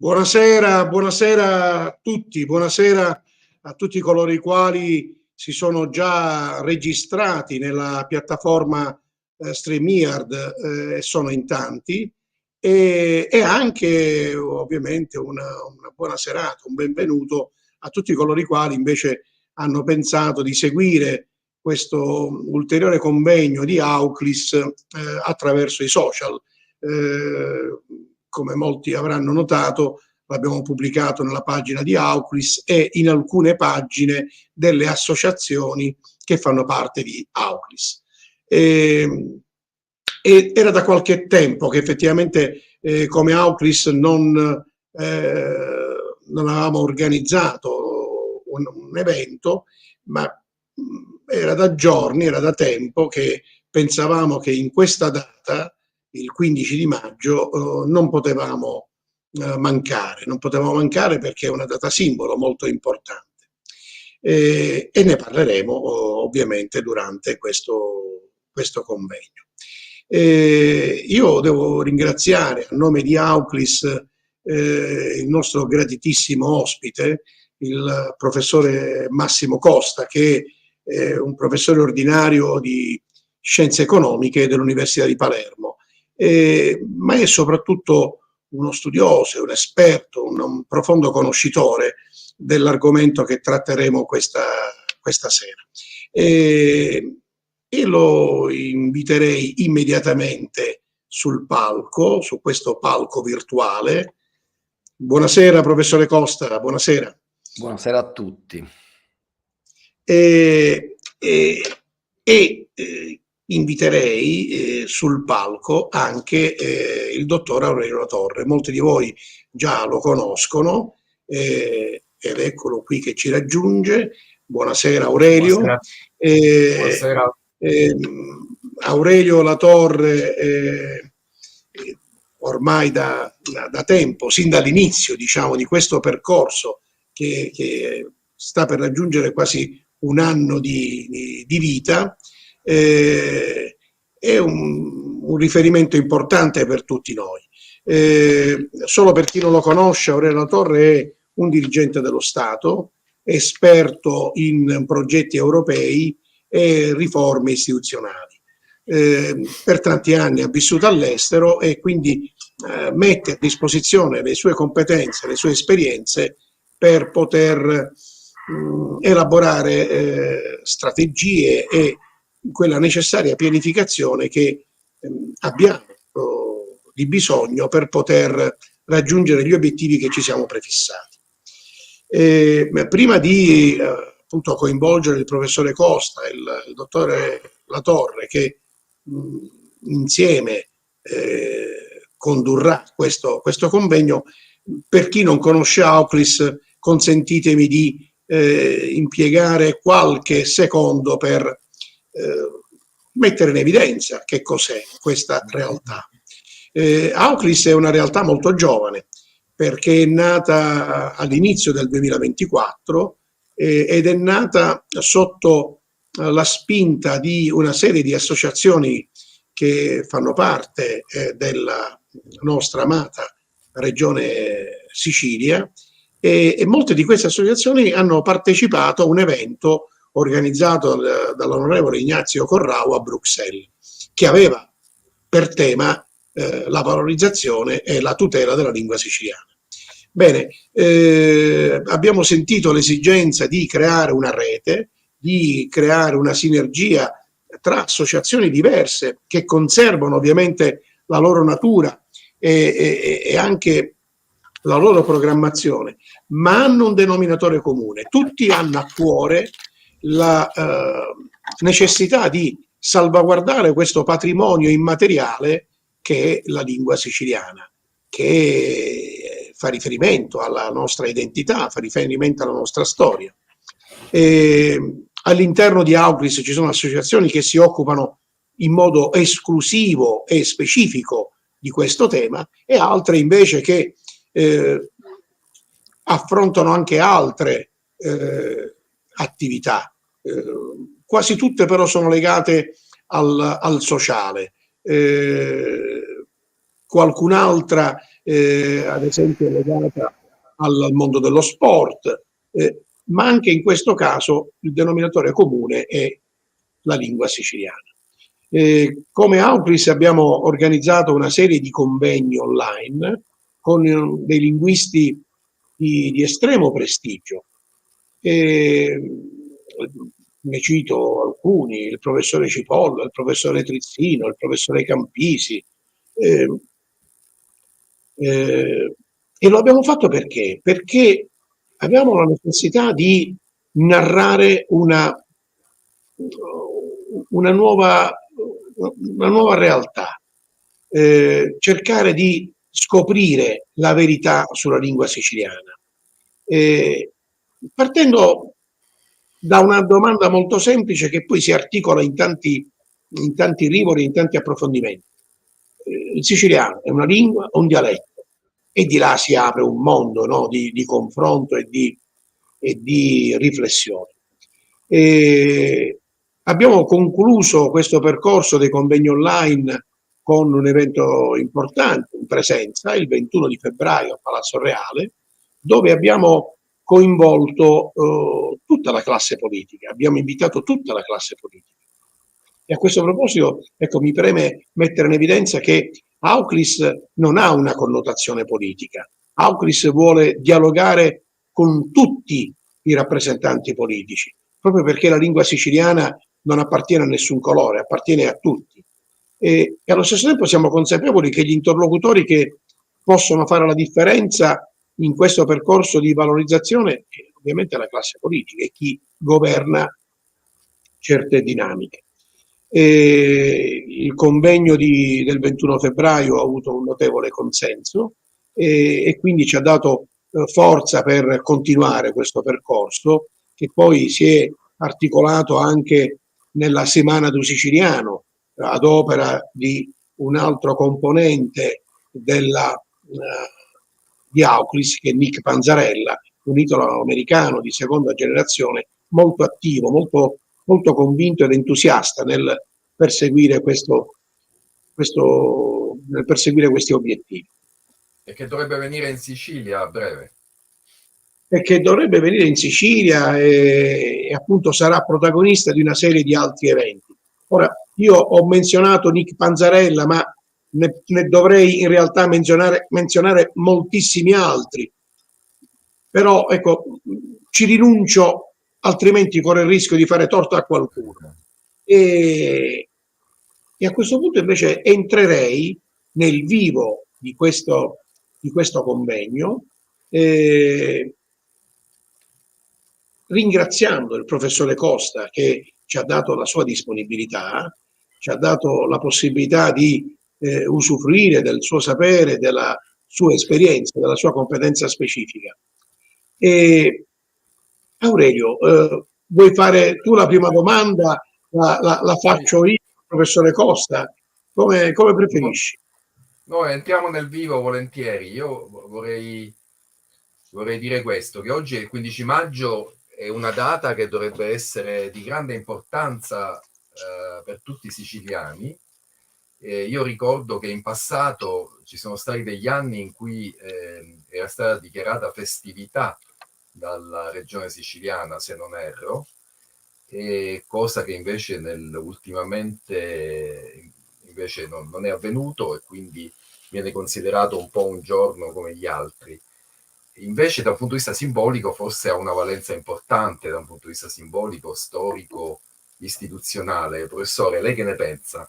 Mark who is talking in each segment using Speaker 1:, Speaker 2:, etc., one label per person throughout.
Speaker 1: Buonasera, buonasera buonasera a tutti coloro i quali si sono già registrati nella piattaforma StreamYard, e sono in tanti, e anche ovviamente una buona serata, un benvenuto a tutti coloro i quali invece hanno pensato di seguire questo ulteriore convegno di Auclis attraverso i social. Come molti avranno notato, l'abbiamo pubblicato nella pagina di Auclis e in alcune pagine delle associazioni che fanno parte di Auclis. E era da qualche tempo che effettivamente come Auclis non avevamo organizzato un evento, ma era da giorni, era da tempo che pensavamo che in questa data, il 15 di maggio, non potevamo mancare perché è una data simbolo molto importante. E ne parleremo ovviamente durante questo convegno. Io devo ringraziare a nome di Auclis il nostro gratitissimo ospite, il professore Massimo Costa, che è un professore ordinario di Scienze Economiche dell'Università di Palermo, ma è soprattutto uno studioso, un esperto, un profondo conoscitore dell'argomento che tratteremo questa sera. E lo inviterei immediatamente sul palco, su questo palco virtuale. Buonasera professore Costa, buonasera.
Speaker 2: Buonasera a tutti.
Speaker 1: Inviterei sul palco anche il dottor Aurelio Latorre. Molti di voi già lo conoscono ed eccolo qui che ci raggiunge. Buonasera Aurelio.
Speaker 3: Buonasera.
Speaker 1: Aurelio Latorre ormai da tempo, sin dall'inizio diciamo di questo percorso che sta per raggiungere quasi un anno di vita, è un riferimento importante per tutti noi. Solo per chi non lo conosce, Aurelio Latorre è un dirigente dello Stato, esperto in progetti europei e riforme istituzionali. Per tanti anni ha vissuto all'estero e quindi mette a disposizione le sue competenze, le sue esperienze per poter elaborare strategie e quella necessaria pianificazione che abbiamo di bisogno per poter raggiungere gli obiettivi che ci siamo prefissati. Prima di appunto coinvolgere il professore Costa e il dottore Latorre, che insieme condurrà questo convegno, per chi non conosce Auclis, consentitemi di impiegare qualche secondo per mettere in evidenza che cos'è questa realtà. Auclis è una realtà molto giovane perché è nata all'inizio del 2024 ed è nata sotto la spinta di una serie di associazioni che fanno parte della nostra amata regione Sicilia, e molte di queste associazioni hanno partecipato a un evento organizzato dall'onorevole Ignazio Corrao a Bruxelles, che aveva per tema la valorizzazione e la tutela della lingua siciliana. Bene, abbiamo sentito l'esigenza di creare una rete, di creare una sinergia tra associazioni diverse che conservano ovviamente la loro natura e anche la loro programmazione, ma hanno un denominatore comune. Tutti hanno a cuore la necessità di salvaguardare questo patrimonio immateriale che è la lingua siciliana, che fa riferimento alla nostra identità, fa riferimento alla nostra storia. All'interno di Auclis ci sono associazioni che si occupano in modo esclusivo e specifico di questo tema e altre invece che affrontano anche altre attività. Quasi tutte però sono legate al sociale. Qualcun'altra ad esempio legata al mondo dello sport, ma anche in questo caso il denominatore comune è la lingua siciliana. Come Auclis abbiamo organizzato una serie di convegni online con dei linguisti di estremo prestigio. Ne cito alcuni: il professore Cipolla, il professore Trizzino, il professore Campisi. E lo abbiamo fatto perché? Perché avevamo la necessità di narrare una nuova realtà, cercare di scoprire la verità sulla lingua siciliana, partendo da una domanda molto semplice che poi si articola in tanti rivoli, in tanti approfondimenti. Il siciliano è una lingua o un dialetto? E di là si apre un mondo, no, di confronto e di riflessione. Abbiamo concluso questo percorso dei convegni online con un evento importante in presenza, il 21 di febbraio a Palazzo Reale, dove abbiamo coinvolto tutta la classe politica, abbiamo invitato tutta la classe politica. E a questo proposito, ecco, mi preme mettere in evidenza che Auclis non ha una connotazione politica. Auclis vuole dialogare con tutti i rappresentanti politici, proprio perché la lingua siciliana non appartiene a nessun colore, appartiene a tutti. E allo stesso tempo siamo consapevoli che gli interlocutori che possono fare la differenza in questo percorso di valorizzazione è ovviamente la classe politica e chi governa certe dinamiche. Il convegno del 21 febbraio ha avuto un notevole consenso e quindi ci ha dato forza per continuare questo percorso, che poi si è articolato anche nella Semana do Siciliano, ad opera di un altro componente di Auclis, che è Nick Panzarella, un italo-americano di seconda generazione, molto attivo, molto convinto ed entusiasta nel perseguire questi obiettivi.
Speaker 3: E che dovrebbe venire in Sicilia a breve.
Speaker 1: E che dovrebbe venire in Sicilia e appunto sarà protagonista di una serie di altri eventi. Ora, io ho menzionato Nick Panzarella, ma ne dovrei in realtà menzionare moltissimi altri. Però ecco, ci rinuncio, altrimenti corre il rischio di fare torto a qualcuno. E a questo punto invece entrerei nel vivo di questo convegno, ringraziando il professore Costa, che ci ha dato la sua disponibilità, ci ha dato la possibilità di usufruire del suo sapere, della sua esperienza, della sua competenza specifica. Aurelio, vuoi fare tu la prima domanda? La faccio io, professore Costa? Come preferisci?
Speaker 3: No, entriamo nel vivo volentieri. Io vorrei dire questo, che oggi è il 15 maggio, è una data che dovrebbe essere di grande importanza per tutti i siciliani. Io ricordo che in passato ci sono stati degli anni in cui era stata dichiarata festività dalla regione siciliana, se non erro, cosa che invece ultimamente invece non è avvenuto, e quindi viene considerato un po' un giorno come gli altri. Invece dal punto di vista simbolico forse ha una valenza importante, da un punto di vista simbolico, storico, istituzionale. Professore, lei che ne pensa?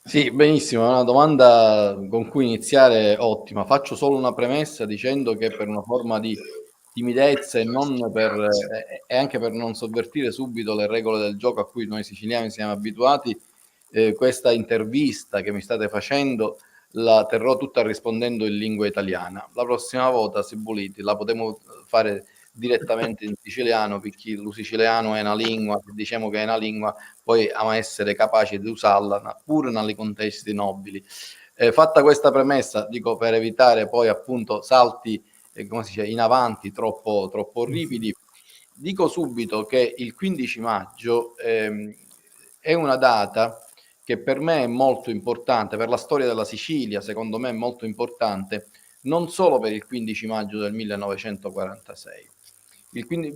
Speaker 2: Sì, benissimo, è una domanda con cui iniziare ottima. Faccio solo una premessa dicendo che per una forma di timidezza e anche per non sovvertire subito le regole del gioco a cui noi siciliani siamo abituati, questa intervista che mi state facendo la terrò tutta rispondendo in lingua italiana. La prossima volta, se volete, la potremo fare direttamente in siciliano, perché lo siciliano è una lingua, diciamo che è una lingua, poi a essere capaci di usarla pure nei contesti nobili. Fatta questa premessa, dico, per evitare poi appunto salti come si dice, in avanti troppo ripidi, dico subito che il 15 maggio è una data che per me è molto importante, per la storia della Sicilia, secondo me è molto importante, non solo per il 15 maggio del 1946.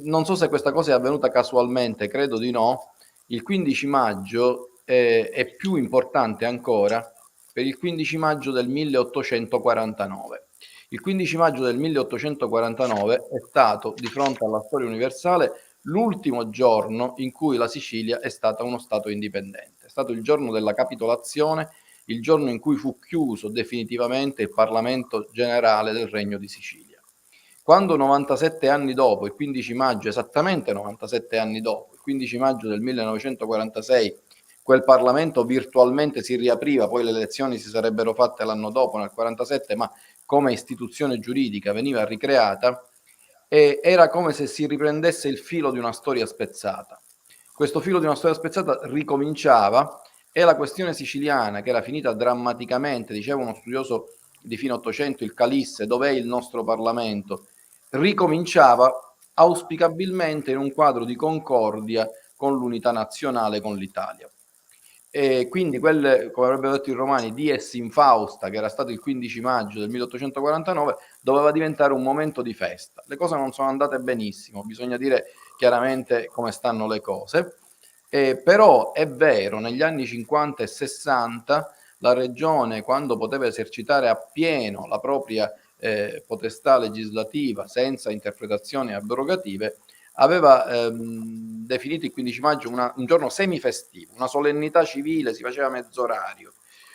Speaker 2: Non so se questa cosa è avvenuta casualmente, credo di no. Il 15 maggio è più importante ancora per il 15 maggio del 1849. Il 15 maggio del 1849 è stato, di fronte alla storia universale, l'ultimo giorno in cui la Sicilia è stata uno Stato indipendente. È stato il giorno della capitolazione, il giorno in cui fu chiuso definitivamente il Parlamento generale del Regno di Sicilia. Quando 97 anni dopo, il 15 maggio, esattamente 97 anni dopo, il 15 maggio del 1946, quel Parlamento virtualmente si riapriva, poi le elezioni si sarebbero fatte l'anno dopo, nel 47, ma come istituzione giuridica veniva ricreata, e era come se si riprendesse il filo di una storia spezzata. Questo filo di una storia spezzata ricominciava e la questione siciliana, che era finita drammaticamente, diceva uno studioso di fine Ottocento, il Calisse, dov'è il nostro Parlamento, ricominciava auspicabilmente in un quadro di concordia con l'unità nazionale, con l'Italia. E quindi quel, come avrebbero detto i romani, dies infausta, che era stato il 15 maggio del 1849, doveva diventare un momento di festa. Le cose non sono andate benissimo, bisogna dire chiaramente come stanno le cose, però è vero, negli anni 50 e 60 la regione, quando poteva esercitare appieno la propria potestà legislativa senza interpretazioni abrogative, aveva definito il 15 maggio un giorno semifestivo, una solennità civile, si faceva mezzorario.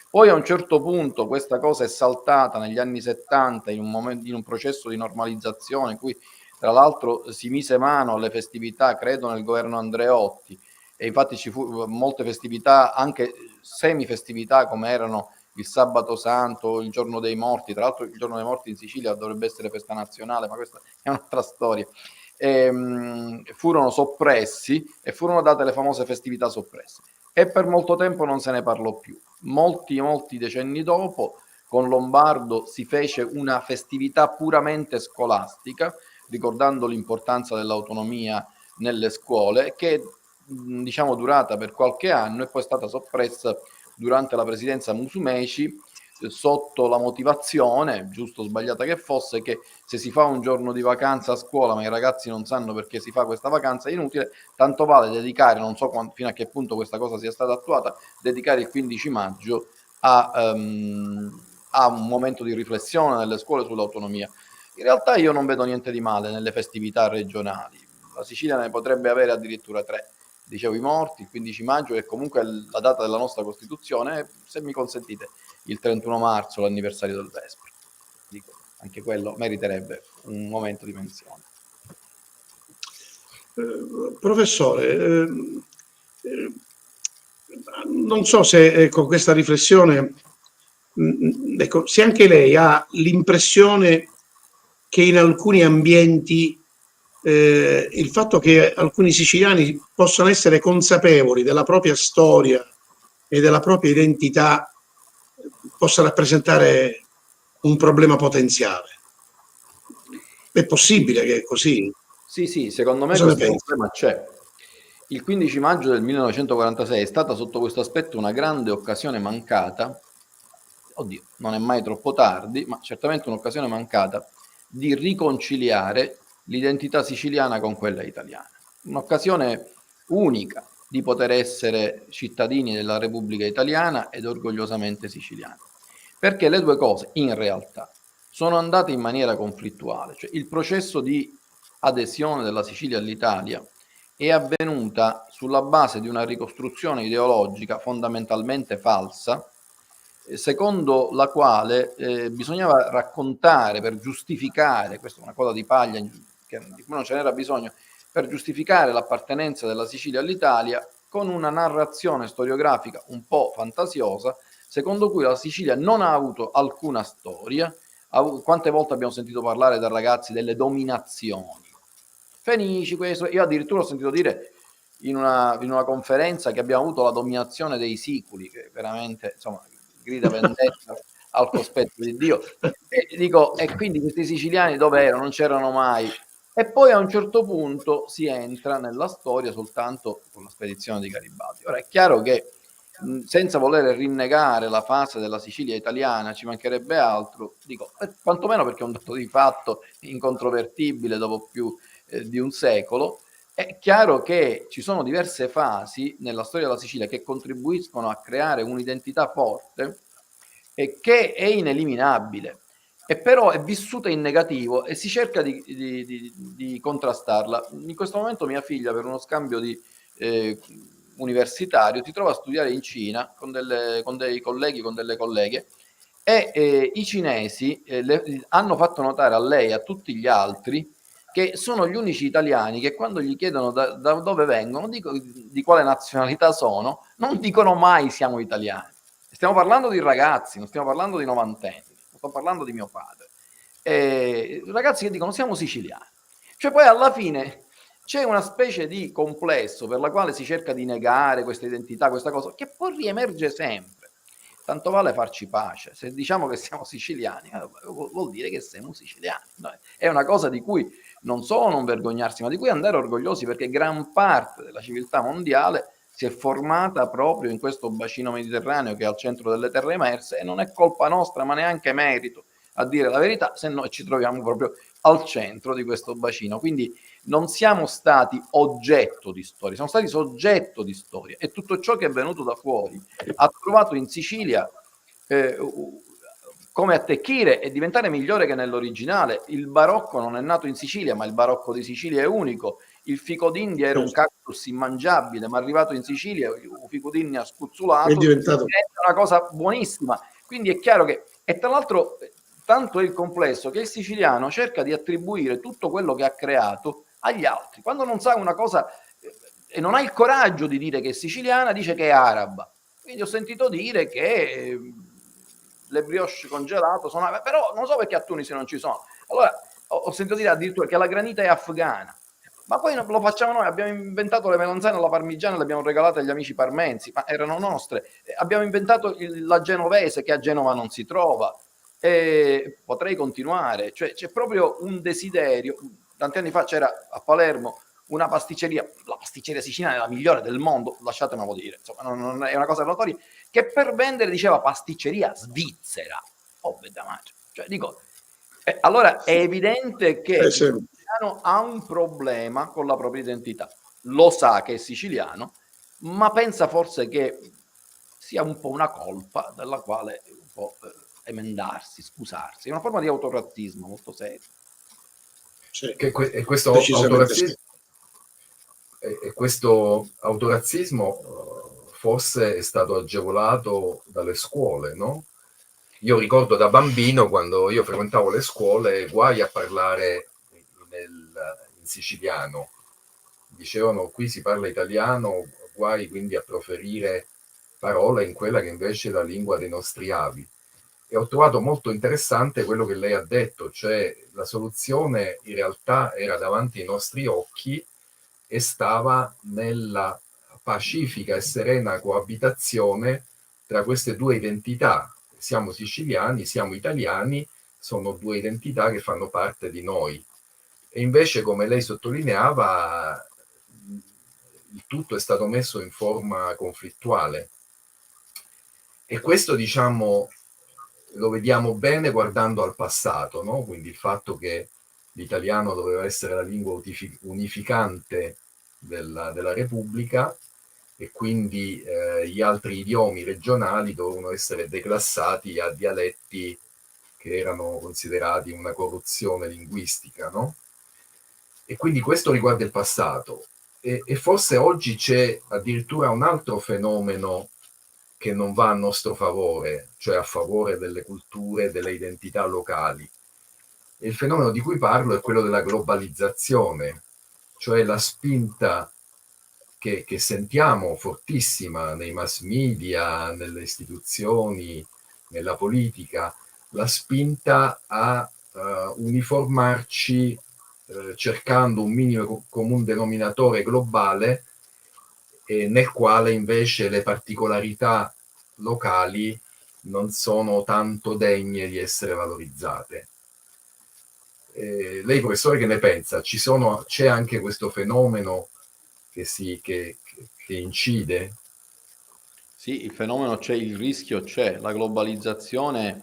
Speaker 2: Poi a un certo punto questa cosa è saltata negli anni 70 in un processo di normalizzazione in cui tra l'altro si mise mano alle festività, credo nel governo Andreotti, e infatti ci fu molte festività, anche semifestività come erano il Sabato Santo, il Giorno dei Morti. Tra l'altro il Giorno dei Morti in Sicilia dovrebbe essere festa nazionale, ma questa è un'altra storia. Furono soppressi e furono date le famose festività soppresse, e per molto tempo non se ne parlò più. Molti decenni dopo, con Lombardo si fece una festività puramente scolastica, ricordando l'importanza dell'autonomia nelle scuole, che è diciamo durata per qualche anno e poi è stata soppressa durante la presidenza Musumeci, sotto la motivazione, giusto o sbagliata che fosse, che se si fa un giorno di vacanza a scuola ma i ragazzi non sanno perché si fa questa vacanza è inutile, tanto vale dedicare, non so fino a che punto questa cosa sia stata attuata, dedicare il 15 maggio a un momento di riflessione nelle scuole sull'autonomia. In realtà io non vedo niente di male nelle festività regionali, la Sicilia ne potrebbe avere addirittura 3. Dicevo i morti, il 15 maggio, che comunque è la data della nostra Costituzione, e se mi consentite il 31 marzo, l'anniversario del Vespro. Dico, anche quello meriterebbe un momento di menzione.
Speaker 1: Professore, non so se con questa riflessione, ecco, se anche lei ha l'impressione che in alcuni ambienti il fatto che alcuni siciliani possano essere consapevoli della propria storia e della propria identità possa rappresentare un problema potenziale. È possibile che è così?
Speaker 2: Sì, secondo me questo problema c'è. Il 15 maggio del 1946 è stata sotto questo aspetto una grande occasione mancata, oddio, non è mai troppo tardi, ma certamente un'occasione mancata di riconciliare l'identità siciliana con quella italiana. Un'occasione unica di poter essere cittadini della Repubblica Italiana ed orgogliosamente siciliani. Perché le due cose, in realtà, sono andate in maniera conflittuale. Cioè, il processo di adesione della Sicilia all'Italia è avvenuta sulla base di una ricostruzione ideologica fondamentalmente falsa, secondo la quale bisognava raccontare per giustificare, questa è una coda di paglia di cui non ce n'era bisogno, per giustificare l'appartenenza della Sicilia all'Italia con una narrazione storiografica un po' fantasiosa, secondo cui la Sicilia non ha avuto alcuna storia. Quante volte abbiamo sentito parlare da ragazzi delle dominazioni? Fenici, questo. Io addirittura ho sentito dire in una conferenza che abbiamo avuto la dominazione dei siculi, che veramente, insomma, grida vendetta al cospetto di Dio. E dico, e quindi questi siciliani dove erano? Non c'erano mai. E poi a un certo punto si entra nella storia soltanto con la spedizione di Garibaldi. Ora è chiaro che senza voler rinnegare la fase della Sicilia italiana, ci mancherebbe altro, dico, quantomeno perché è un dato di fatto incontrovertibile dopo più di un secolo. È chiaro che ci sono diverse fasi nella storia della Sicilia che contribuiscono a creare un'identità forte e che è ineliminabile, e però è vissuta in negativo e si cerca di contrastarla. In questo momento mia figlia, per uno scambio universitario, si trova a studiare in Cina con dei colleghi, con delle colleghe, e i cinesi hanno fatto notare a lei e a tutti gli altri che sono gli unici italiani che quando gli chiedono da dove vengono, di quale nazionalità sono, non dicono mai siamo italiani. Stiamo parlando di ragazzi, non stiamo parlando di novantenni, sto parlando di mio padre. Ragazzi che dicono siamo siciliani. Cioè poi alla fine c'è una specie di complesso per la quale si cerca di negare questa identità, questa cosa, che poi riemerge sempre. Tanto vale farci pace. Se diciamo che siamo siciliani, vuol dire che siamo siciliani. È una cosa di cui non solo non vergognarsi, ma di cui andare orgogliosi, perché gran parte della civiltà mondiale si è formata proprio in questo bacino mediterraneo che è al centro delle terre emerse, e non è colpa nostra, ma neanche merito, a dire la verità, se noi ci troviamo proprio al centro di questo bacino. Quindi non siamo stati oggetto di storia, siamo stati soggetto di storia, e tutto ciò che è venuto da fuori ha trovato in Sicilia come attecchire e diventare migliore che nell'originale. Il barocco non è nato in Sicilia, ma il barocco di Sicilia è unico. Il fico d'India era un cactus immangiabile, ma arrivato in Sicilia, il fico d'India spuzzulato,
Speaker 1: è diventato
Speaker 2: una cosa buonissima. Quindi è chiaro che, e tra l'altro, tanto è il complesso che il siciliano cerca di attribuire tutto quello che ha creato agli altri. Quando non sa una cosa e non ha il coraggio di dire che è siciliana, dice che è araba. Quindi ho sentito dire che le brioche congelato sono, però non so perché a Tunisi non ci sono. Allora ho sentito dire addirittura che la granita è afghana. Ma poi lo facciamo noi, abbiamo inventato le melanzane alla parmigiana e le abbiamo regalate agli amici parmensi, ma erano nostre. Abbiamo inventato la genovese, che a Genova non si trova. E potrei continuare, cioè c'è proprio un desiderio. Tanti anni fa c'era a Palermo una pasticceria, la pasticceria siciliana è la migliore del mondo, lasciatemelo dire, insomma, non è una cosa notoria, che per vendere diceva pasticceria svizzera. Oh, cioè, dico, allora è evidente che il siciliano ha un problema con la propria identità, lo sa che è siciliano, ma pensa forse che sia un po' una colpa della quale un po' emendarsi, scusarsi. È una forma di autorazzismo molto serio.
Speaker 1: Sì,
Speaker 3: e questo autorazzismo forse è stato agevolato dalle scuole, no? Io ricordo da bambino, quando io frequentavo le scuole, guai a parlare in siciliano. Dicevano qui si parla italiano, guai quindi a proferire parole in quella che invece è la lingua dei nostri avi. E ho trovato molto interessante quello che lei ha detto, cioè la soluzione in realtà era davanti ai nostri occhi e stava nella pacifica e serena coabitazione tra queste due identità. Siamo siciliani, siamo italiani, sono due identità che fanno parte di noi. E invece, come lei sottolineava, il tutto è stato messo in forma conflittuale. E questo, diciamo, lo vediamo bene guardando al passato, no? Quindi il fatto che l'italiano doveva essere la lingua unificante della Repubblica, e quindi gli altri idiomi regionali dovevano essere declassati a dialetti che erano considerati una corruzione linguistica, no? E quindi questo riguarda il passato. E forse oggi c'è addirittura un altro fenomeno che non va a nostro favore, cioè a favore delle culture, delle identità locali. E il fenomeno di cui parlo è quello della globalizzazione, cioè la spinta che sentiamo fortissima nei mass media, nelle istituzioni, nella politica, la spinta a uniformarci cercando un minimo comune denominatore globale, nel quale invece le particolarità locali non sono tanto degne di essere valorizzate. Lei, professore, che ne pensa? C'è anche questo fenomeno che incide?
Speaker 2: Sì, il fenomeno c'è, il rischio c'è, la globalizzazione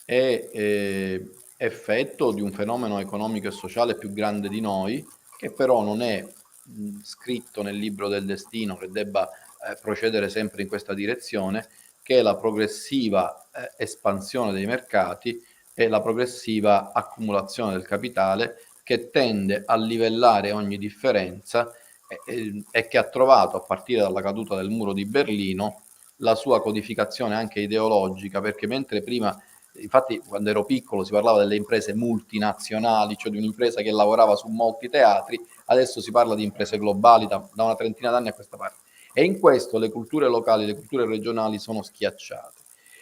Speaker 2: è effetto di un fenomeno economico e sociale più grande di noi, che però non è scritto nel libro del destino che debba procedere sempre in questa direzione, che è la progressiva espansione dei mercati e la progressiva accumulazione del capitale, che tende a livellare ogni differenza e che ha trovato, a partire dalla caduta del muro di Berlino, la sua codificazione anche ideologica, perché mentre prima, infatti quando ero piccolo si parlava delle imprese multinazionali, cioè di un'impresa che lavorava su molti teatri, adesso si parla di imprese globali da una trentina d'anni a questa parte. E in questo le culture locali, le culture regionali sono schiacciate.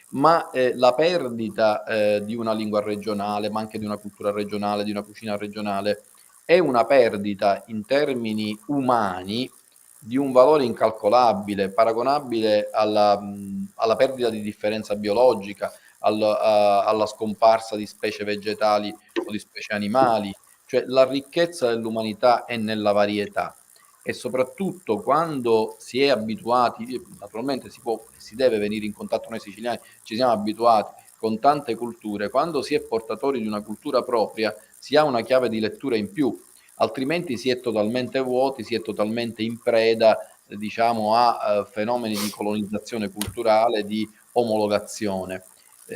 Speaker 2: Ma la perdita di una lingua regionale, ma anche di una cultura regionale, di una cucina regionale, è una perdita in termini umani di un valore incalcolabile, paragonabile alla perdita di differenza biologica, alla scomparsa di specie vegetali o di specie animali. Cioè la ricchezza dell'umanità è nella varietà, e soprattutto quando si è abituati, naturalmente si deve venire in contatto, noi siciliani ci siamo abituati con tante culture, quando si è portatori di una cultura propria si ha una chiave di lettura in più, altrimenti si è totalmente vuoti, si è totalmente in preda, diciamo, a fenomeni di colonizzazione culturale, di omologazione.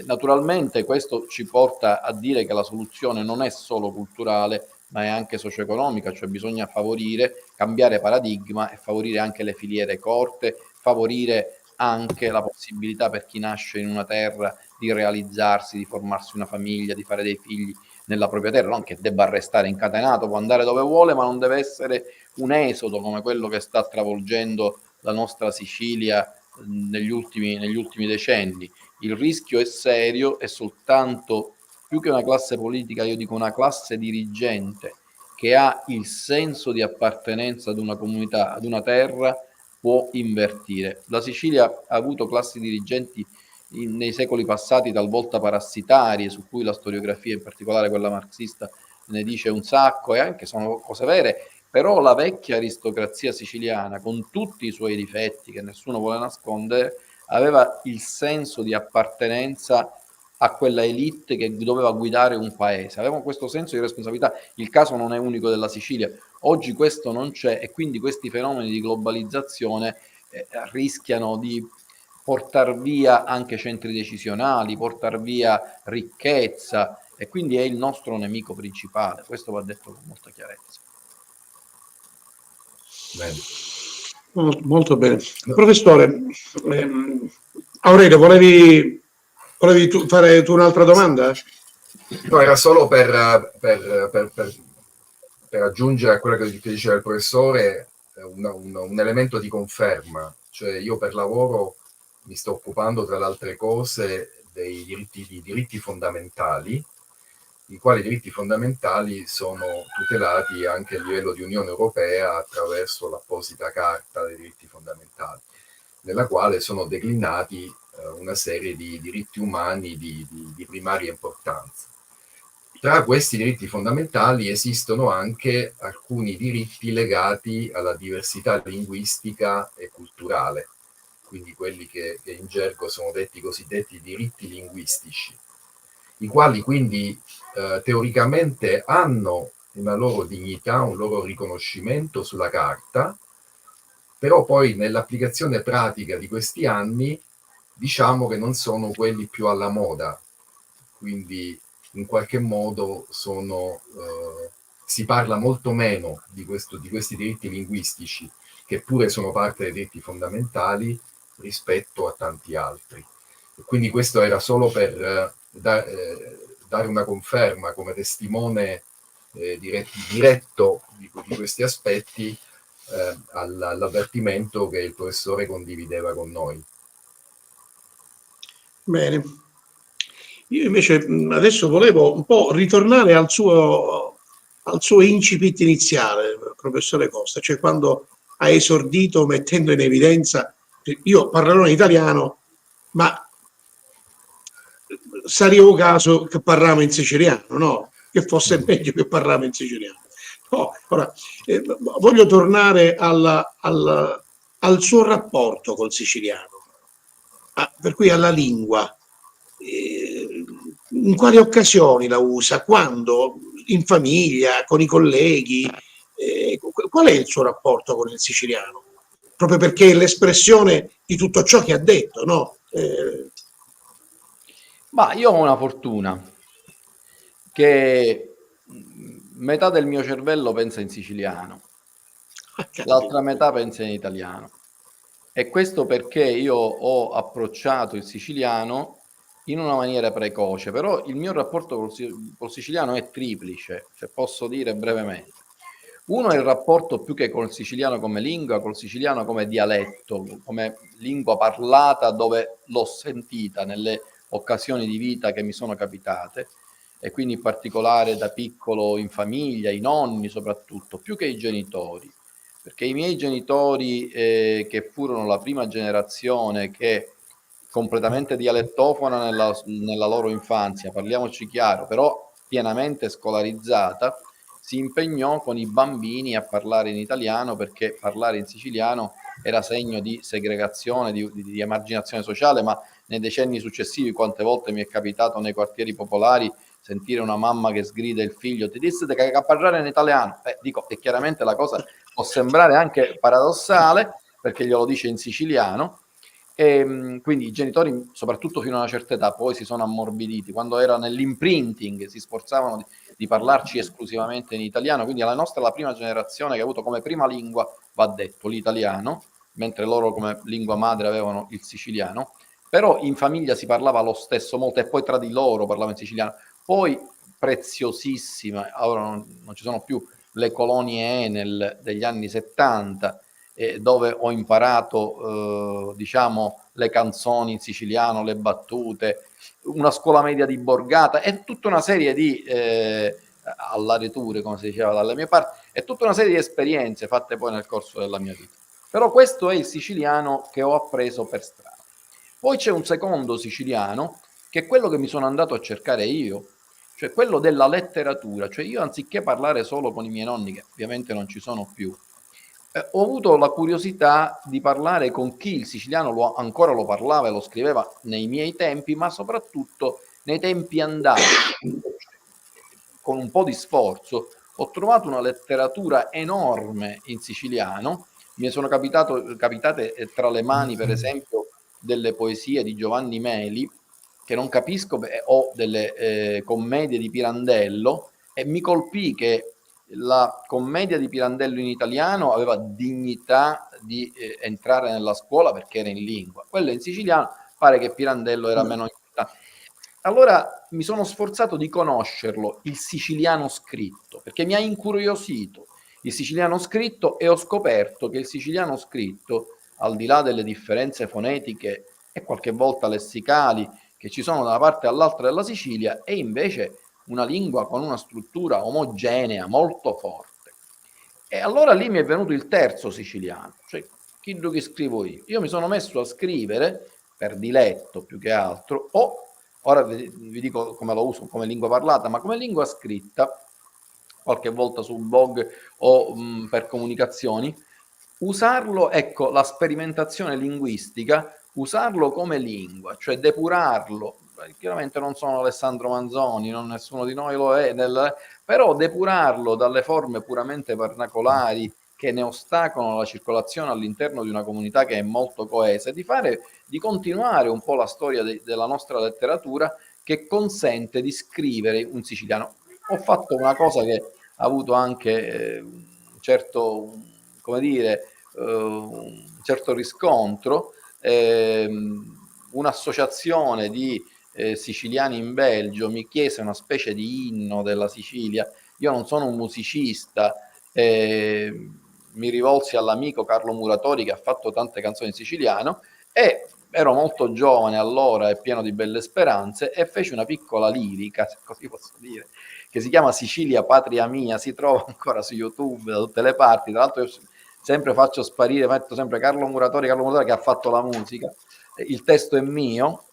Speaker 2: Naturalmente questo ci porta a dire che la soluzione non è solo culturale, ma è anche socio-economica, cioè bisogna favorire, cambiare paradigma e favorire anche le filiere corte, favorire anche la possibilità per chi nasce in una terra di realizzarsi, di formarsi una famiglia, di fare dei figli nella propria terra, non che debba restare incatenato, può andare dove vuole, ma non deve essere un esodo come quello che sta travolgendo la nostra Sicilia negli ultimi decenni. Il rischio è serio, è soltanto, più che una classe politica, io dico una classe dirigente che ha il senso di appartenenza ad una comunità, ad una terra, può invertire. La Sicilia ha avuto classi dirigenti nei secoli passati talvolta parassitarie, su cui la storiografia, in particolare quella marxista, ne dice un sacco, e anche sono cose vere, però la vecchia aristocrazia siciliana, con tutti i suoi difetti che nessuno vuole nascondere, aveva il senso di appartenenza a quella elite che doveva guidare un paese, avevano questo senso di responsabilità. Il caso non è unico della Sicilia, oggi questo non c'è, e quindi questi fenomeni di globalizzazione rischiano di portare via anche centri decisionali, portare via ricchezza, e quindi è il nostro nemico principale, questo va detto con molta chiarezza.
Speaker 3: Bene.
Speaker 1: Molto bene. Professore, Aurelio, volevi fare tu un'altra domanda?
Speaker 3: No, era solo per aggiungere a quello che diceva il professore un elemento di conferma. Cioè, io per lavoro mi sto occupando, tra le altre cose, dei diritti fondamentali, i quali diritti fondamentali sono tutelati anche a livello di Unione Europea attraverso l'apposita Carta dei diritti fondamentali, nella quale sono declinati una serie di diritti umani di primaria importanza. Tra questi diritti fondamentali esistono anche alcuni diritti legati alla diversità linguistica e culturale, quindi quelli che in gergo sono detti cosiddetti diritti linguistici, i quali quindi teoricamente hanno una loro dignità, un loro riconoscimento sulla carta, però poi nell'applicazione pratica di questi anni diciamo che non sono quelli più alla moda, quindi in qualche modo si parla molto meno di questi diritti linguistici, che pure sono parte dei diritti fondamentali, rispetto a tanti altri. E quindi questo era solo per dare una conferma come testimone diretto di questi aspetti all'avvertimento che il professore condivideva con noi.
Speaker 1: Bene. Io invece adesso volevo un po' ritornare al suo incipit iniziale, professore Costa, cioè quando ha esordito mettendo in evidenza, io parlerò in italiano, ma sarebbe caso che parliamo in siciliano, no? Che fosse meglio che parliamo in siciliano. No, ora, voglio tornare al suo rapporto col siciliano. per cui alla lingua, in quali occasioni la usa? Quando? In famiglia, con i colleghi? Qual è il suo rapporto con il siciliano? Proprio perché è l'espressione di tutto ciò che ha detto, no?
Speaker 2: Ma io ho una fortuna che metà del mio cervello pensa in siciliano, l'altra metà pensa in italiano. E questo perché io ho approcciato il siciliano in una maniera precoce, però il mio rapporto col siciliano è triplice, se posso dire brevemente. Uno è il rapporto più che col siciliano come lingua, col siciliano come dialetto, come lingua parlata, dove l'ho sentita nelle occasioni di vita che mi sono capitate, e quindi in particolare da piccolo in famiglia, i nonni soprattutto, più che i genitori, perché i miei genitori, che furono la prima generazione che completamente dialettofona nella loro infanzia, parliamoci chiaro, però pienamente scolarizzata, si impegnò con i bambini a parlare in italiano, perché parlare in siciliano era segno di segregazione, di emarginazione sociale, ma nei decenni successivi quante volte mi è capitato nei quartieri popolari sentire una mamma che sgrida il figlio, ti disse che a parlare in italiano, dico, e chiaramente la cosa può sembrare anche paradossale, perché glielo dice in siciliano, e quindi i genitori, soprattutto fino a una certa età, poi si sono ammorbiditi, quando era nell'imprinting si sforzavano di parlarci esclusivamente in italiano, quindi la nostra è la prima generazione che ha avuto come prima lingua, va detto, l'italiano, mentre loro come lingua madre avevano il siciliano, però in famiglia si parlava lo stesso molto, e poi tra di loro parlavano in siciliano. Poi preziosissima, ora non ci sono più le colonie Enel degli anni 70, dove ho imparato diciamo le canzoni in siciliano, le battute, una scuola media di Borgata e tutta una serie di all'areture, come si diceva dalle mie parti, e tutta una serie di esperienze fatte poi nel corso della mia vita. Però questo è il siciliano che ho appreso per strada. Poi c'è un secondo siciliano, che è quello che mi sono andato a cercare io, cioè quello della letteratura. Cioè io, anziché parlare solo con i miei nonni, che ovviamente non ci sono più, ho avuto la curiosità di parlare con chi il siciliano ancora lo parlava e lo scriveva nei miei tempi, ma soprattutto nei tempi andati. Con un po' di sforzo ho trovato una letteratura enorme in siciliano. Mi sono capitate tra le mani, per esempio, delle poesie di Giovanni Meli, che non capisco, o delle commedie di Pirandello, e mi colpì che la commedia di Pirandello in italiano aveva dignità di entrare nella scuola perché era in lingua. Quella in siciliano pare che Pirandello era meno importante. Allora mi sono sforzato di conoscerlo, il siciliano scritto, perché mi ha incuriosito il siciliano scritto, e ho scoperto che il siciliano scritto, al di là delle differenze fonetiche e qualche volta lessicali che ci sono da una parte all'altra della Sicilia, è invece una lingua con una struttura omogenea, molto forte. E allora lì mi è venuto il terzo siciliano, cioè quello che scrivo io. Io mi sono messo a scrivere, per diletto più che altro, ora vi dico come lo uso come lingua parlata, ma come lingua scritta, qualche volta sul blog o per comunicazioni, usarlo, ecco, la sperimentazione linguistica, usarlo come lingua, cioè depurarlo. Chiaramente non sono Alessandro Manzoni, non nessuno di noi lo è, però depurarlo dalle forme puramente vernacolari che ne ostacolano la circolazione all'interno di una comunità che è molto coesa, e di continuare un po' la storia della nostra letteratura, che consente di scrivere un siciliano. Ho fatto una cosa che ha avuto anche un certo, come dire, un certo riscontro. Un'associazione di siciliani in Belgio mi chiese una specie di inno della Sicilia. Io non sono un musicista, mi rivolsi all'amico Carlo Muratori, che ha fatto tante canzoni in siciliano, e ero molto giovane allora e pieno di belle speranze, e feci una piccola lirica, se così posso dire, che si chiama Sicilia Patria Mia, si trova ancora su YouTube da tutte le parti. Tra l'altro io sempre faccio sparire, metto sempre Carlo Muratori che ha fatto la musica, il testo è mio.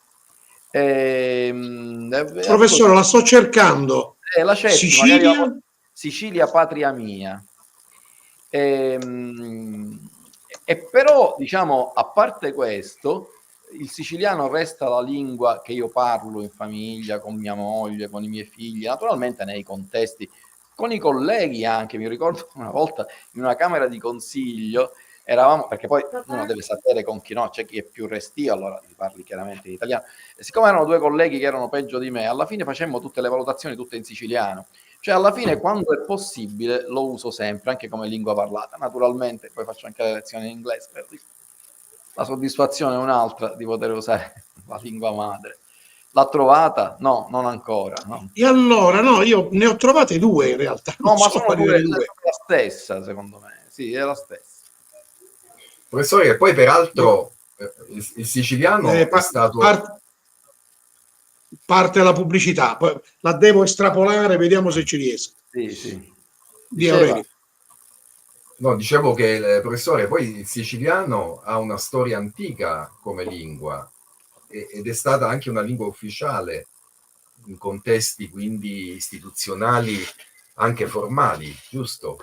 Speaker 1: Professore, la sto cercando.
Speaker 2: La cerchi,
Speaker 1: Sicilia?
Speaker 2: Sicilia Patria Mia. E però, diciamo, a parte questo, il siciliano resta la lingua che io parlo in famiglia, con mia moglie, con i miei figli, naturalmente nei contesti, con i colleghi anche. Mi ricordo una volta in una camera di consiglio eravamo, perché poi uno deve sapere con chi no, c'è chi è più restio, allora ti parli chiaramente in italiano. E siccome erano due colleghi che erano peggio di me, alla fine facemmo tutte le valutazioni tutte in siciliano. Cioè alla fine quando è possibile lo uso sempre, anche come lingua parlata. Naturalmente poi faccio anche le lezioni in inglese, per la soddisfazione è un'altra di poter usare la lingua madre. L'ha trovata? No, non ancora. No.
Speaker 1: E allora, no, io ne ho trovate due in realtà.
Speaker 2: No, ma
Speaker 1: so
Speaker 2: sono due,
Speaker 1: due.
Speaker 2: la stessa, secondo me. Sì, è la stessa.
Speaker 3: Professore, che poi peraltro il siciliano è stato...
Speaker 1: Parte la pubblicità, poi la devo estrapolare, vediamo se ci riesco.
Speaker 2: Sì, sì.
Speaker 1: Di Aurelio.
Speaker 3: No, dicevo che, professore, poi il siciliano ha una storia antica come lingua ed è stata anche una lingua ufficiale in contesti quindi istituzionali, anche formali, giusto?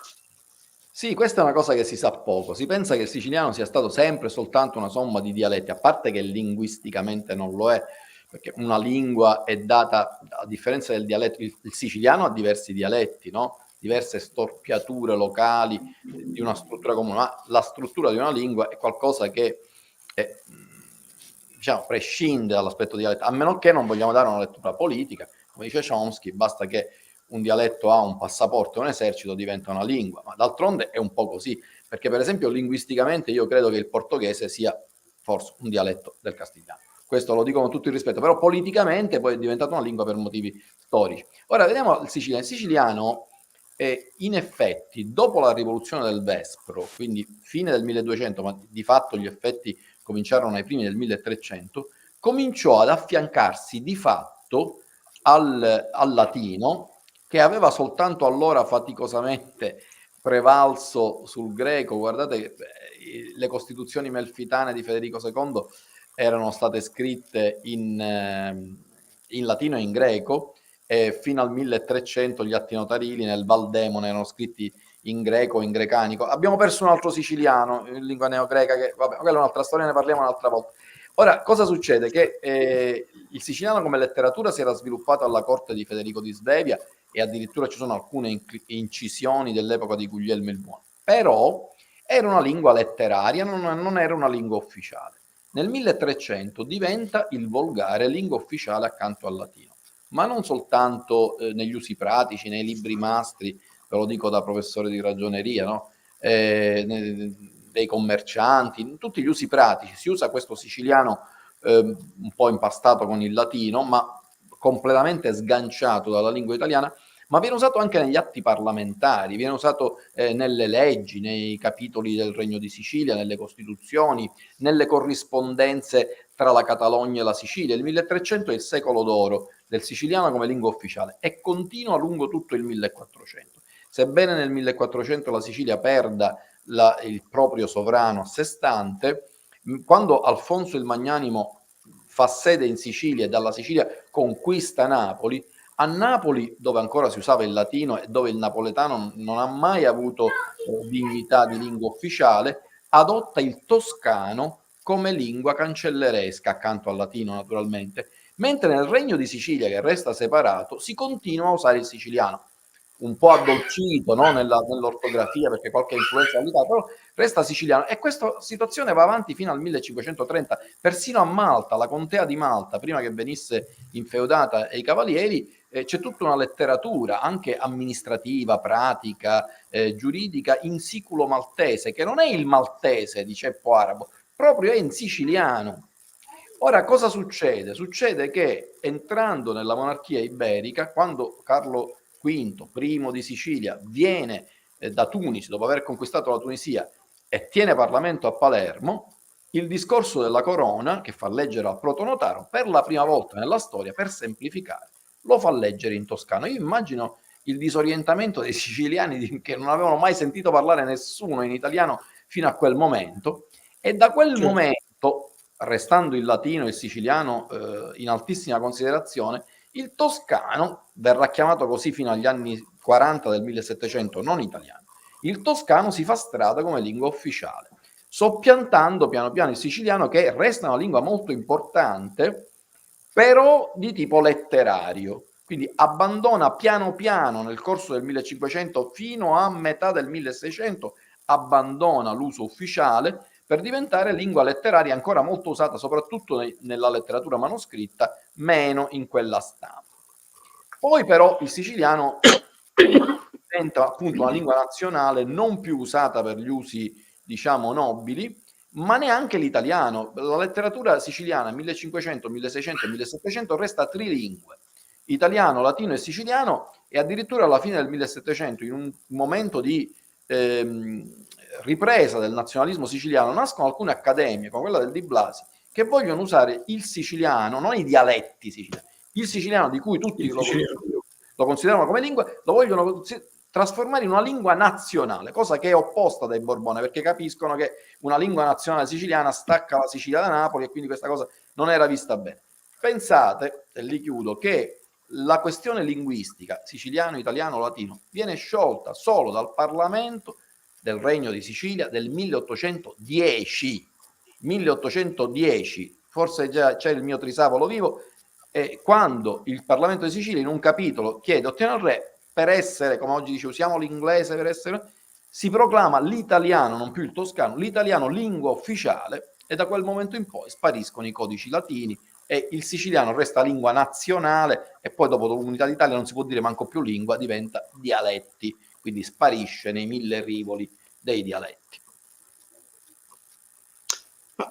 Speaker 2: Sì, questa è una cosa che si sa poco. Si pensa che il siciliano sia stato sempre soltanto una somma di dialetti, a parte che linguisticamente non lo è, perché una lingua è data, a differenza del dialetto, il siciliano ha diversi dialetti, no? Diverse storpiature locali di una struttura comune, ma la struttura di una lingua è qualcosa che è, diciamo, prescinde dall'aspetto dialetto, a meno che non vogliamo dare una lettura politica. Come dice Chomsky, basta che un dialetto ha un passaporto e un esercito, diventa una lingua, ma d'altronde è un po' così, perché per esempio linguisticamente io credo che il portoghese sia forse un dialetto del castigliano. Questo lo dico con tutto il rispetto, però politicamente poi è diventata una lingua per motivi storici. Ora vediamo il siciliano. Il siciliano, in effetti, dopo la rivoluzione del Vespro, quindi fine del 1200, ma di fatto gli effetti cominciarono ai primi del 1300, cominciò ad affiancarsi di fatto al latino, che aveva soltanto allora faticosamente prevalso sul greco. Guardate che le costituzioni melfitane di Federico II erano state scritte in latino e in greco, e fino al 1300 gli atti notarili nel Valdemone erano scritti in greco, in grecanico. Abbiamo perso un altro siciliano in lingua neogreca, che vabbè, quella è un'altra storia, ne parliamo un'altra volta. Ora, cosa succede? Che il siciliano come letteratura si era sviluppato alla corte di Federico di Svevia, e addirittura ci sono alcune incisioni dell'epoca di Guglielmo il Buono. Però era una lingua letteraria, non era una lingua ufficiale. Nel 1300 diventa il volgare lingua ufficiale accanto al latino, ma non soltanto negli usi pratici, nei libri mastri, ve lo dico da professore di ragioneria, no? Dei commercianti, in tutti gli usi pratici si usa questo siciliano un po' impastato con il latino, ma completamente sganciato dalla lingua italiana, ma viene usato anche negli atti parlamentari, viene usato nelle leggi, nei capitoli del Regno di Sicilia, nelle costituzioni, nelle corrispondenze tra la Catalogna e la Sicilia. Il 1300 è il secolo d'oro del siciliano come lingua ufficiale e continua lungo tutto il 1400. Sebbene nel 1400 la Sicilia perda il proprio sovrano a sé stante, quando Alfonso il Magnanimo fa sede in Sicilia e dalla Sicilia conquista Napoli, a Napoli, dove ancora si usava il latino e dove il napoletano non ha mai avuto dignità di lingua ufficiale, adotta il toscano come lingua cancelleresca, accanto al latino naturalmente, mentre nel Regno di Sicilia, che resta separato, si continua a usare il siciliano, un po' addolcito, no? Nell'ortografia, perché qualche influenza all'Italia, però resta siciliano. E questa situazione va avanti fino al 1530, persino a Malta, la contea di Malta, prima che venisse infeudata ai cavalieri, c'è tutta una letteratura anche amministrativa, pratica, giuridica in siculo maltese, che non è il maltese di ceppo arabo, proprio è in siciliano. Ora, cosa succede? Succede che entrando nella monarchia iberica, quando Carlo V, primo di Sicilia, viene da Tunisi, dopo aver conquistato la Tunisia, e tiene Parlamento a Palermo, il discorso della corona, che fa leggere al protonotaro, per la prima volta nella storia, per semplificare, lo fa leggere in toscano. Io immagino il disorientamento dei siciliani, che non avevano mai sentito parlare nessuno in italiano fino a quel momento, e da quel momento, restando il latino e il siciliano in altissima considerazione, il toscano verrà chiamato così fino agli anni 40 del 1700, non italiano. Il toscano si fa strada come lingua ufficiale. soppiantando piano piano il siciliano, che resta una lingua molto importante, però di tipo letterario. Quindi abbandona piano piano nel corso del 1500 fino a metà del 1600, abbandona l'uso ufficiale per diventare lingua letteraria ancora molto usata, soprattutto nella letteratura manoscritta, meno in quella stampa. Poi però il siciliano diventa appunto una lingua nazionale non più usata per gli usi, diciamo, nobili, ma neanche l'italiano. La letteratura siciliana 1500, 1600 e 1700 resta trilingue: italiano, latino e siciliano, e addirittura alla fine del 1700, in un momento di ripresa del nazionalismo siciliano, nascono alcune accademie, come quella del Di Blasi, che vogliono usare il siciliano, non i dialetti siciliani, il siciliano di cui tutti lo considerano come lingua, lo vogliono trasformare in una lingua nazionale, cosa che è opposta dai Borbone, perché capiscono che una lingua nazionale siciliana stacca la Sicilia da Napoli, e quindi questa cosa non era vista bene. Pensate, e lì chiudo, che la questione linguistica siciliano, italiano, latino viene sciolta solo dal Parlamento del Regno di Sicilia del 1810. 1810, forse già c'è il mio Trisavolo vivo, quando il Parlamento di Sicilia in un capitolo chiede, ottiene al re, per essere, come oggi dice, usiamo l'inglese per essere, si proclama l'italiano, non più il toscano, l'italiano lingua ufficiale, e da quel momento in poi spariscono i codici latini e il siciliano resta lingua nazionale, e poi dopo l'unità d'Italia non si può dire manco più lingua, diventa dialetti, quindi sparisce nei 1000 rivoli dei dialetti.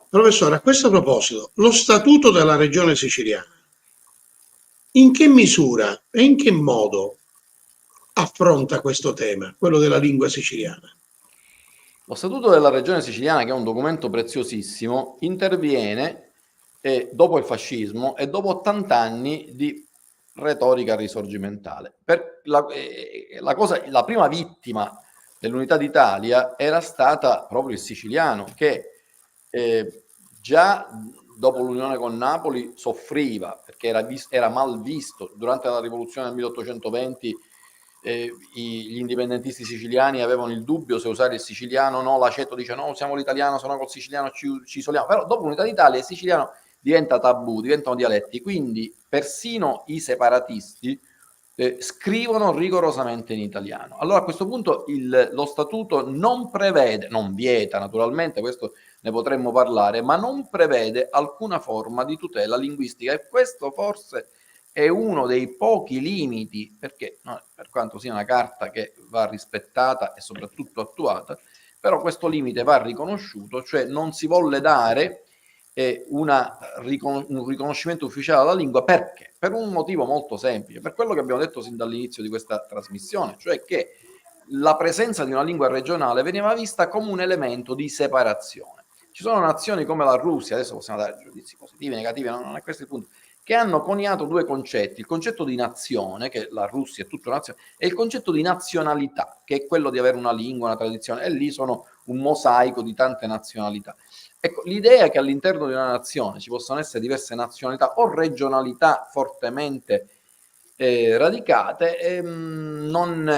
Speaker 1: Professore, a questo proposito, lo statuto della regione siciliana, in che misura e in che modo affronta questo tema, quello della lingua siciliana?
Speaker 2: Lo statuto della regione siciliana, che è un documento preziosissimo, interviene dopo il fascismo e dopo 80 anni di retorica risorgimentale. La prima vittima dell'unità d'Italia era stata proprio il siciliano, che già dopo l'unione con Napoli soffriva, perché era mal visto. Durante la rivoluzione del 1820 gli indipendentisti siciliani avevano il dubbio se usare il siciliano. No, Laceto dice no, usiamo l'italiano, se no col siciliano ci isoliamo. Però dopo l'unità d'Italia il siciliano diventa tabù, diventano dialetti, quindi persino i separatisti scrivono rigorosamente in italiano. Allora a questo punto lo statuto non prevede, non vieta naturalmente, questo ne potremmo parlare, ma non prevede alcuna forma di tutela linguistica, e questo forse è uno dei pochi limiti, perché per quanto sia una carta che va rispettata e soprattutto attuata, però questo limite va riconosciuto, cioè non si volle dare un riconoscimento ufficiale alla lingua. Perché? Per un motivo molto semplice, per quello che abbiamo detto sin dall'inizio di questa trasmissione, cioè che la presenza di una lingua regionale veniva vista come un elemento di separazione. Ci sono nazioni come la Russia, adesso possiamo dare giudizi positivi, negativi, non è questo il punto, che hanno coniato due concetti: il concetto di nazione, che la Russia è tutta una nazione, e il concetto di nazionalità, che è quello di avere una lingua, una tradizione, e lì sono un mosaico di tante nazionalità. Ecco, l'idea che all'interno di una nazione ci possano essere diverse nazionalità o regionalità fortemente radicate non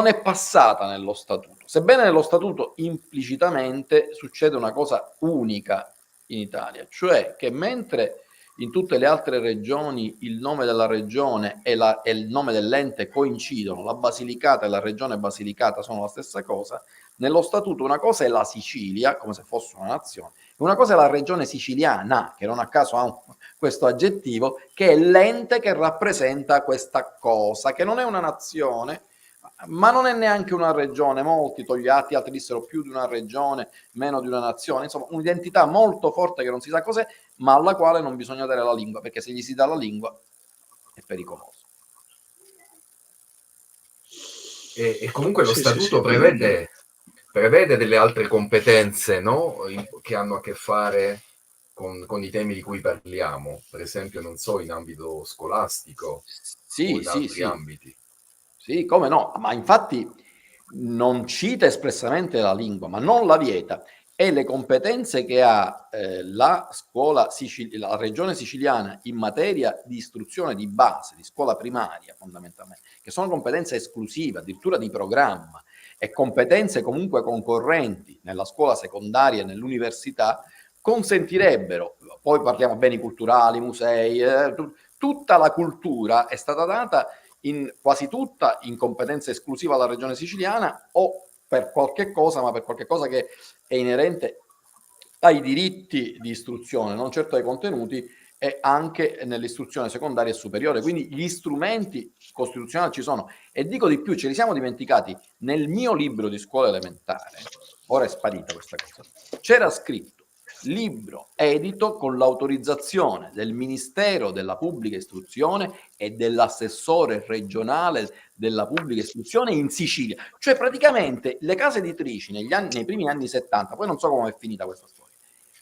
Speaker 2: è passata nello statuto, sebbene nello statuto implicitamente succede una cosa unica in Italia, cioè che mentre in tutte le altre regioni il nome della regione e il nome dell'ente coincidono, la Basilicata e la regione Basilicata sono la stessa cosa, nello statuto una cosa è la Sicilia, come se fosse una nazione, e una cosa è la regione siciliana, che non a caso ha questo aggettivo, che è l'ente che rappresenta questa cosa, che non è una nazione, ma non è neanche una regione. Molti togliati, altri dissero più di una regione, meno di una nazione, insomma un'identità molto forte che non si sa cos'è, ma alla quale non bisogna dare la lingua, perché se gli si dà la lingua è pericoloso.
Speaker 3: E comunque lo statuto prevede delle altre competenze, no? Che hanno a che fare con i temi di cui parliamo, per esempio, non so, in ambito scolastico o in altri ambiti.
Speaker 2: Sì, come no, ma infatti non cita espressamente la lingua, ma non la vieta, e le competenze che ha la regione siciliana in materia di istruzione di base, di scuola primaria fondamentalmente, che sono competenze esclusive, addirittura di programma, e competenze comunque concorrenti nella scuola secondaria e nell'università consentirebbero, poi parliamo beni culturali, musei, tutta la cultura è stata data quasi tutta in competenza esclusiva alla regione siciliana o per qualche cosa, ma per qualche cosa che è inerente ai diritti di istruzione, non certo ai contenuti, e anche nell'istruzione secondaria e superiore. Quindi gli strumenti costituzionali ci sono. E dico di più, ce li siamo dimenticati. Nel mio libro di scuola elementare, ora è sparita questa cosa, c'era scritto libro edito con l'autorizzazione del Ministero della Pubblica Istruzione e dell'assessore regionale della pubblica istruzione in Sicilia. Cioè praticamente le case editrici nei primi anni 70, poi non so come è finita questa storia,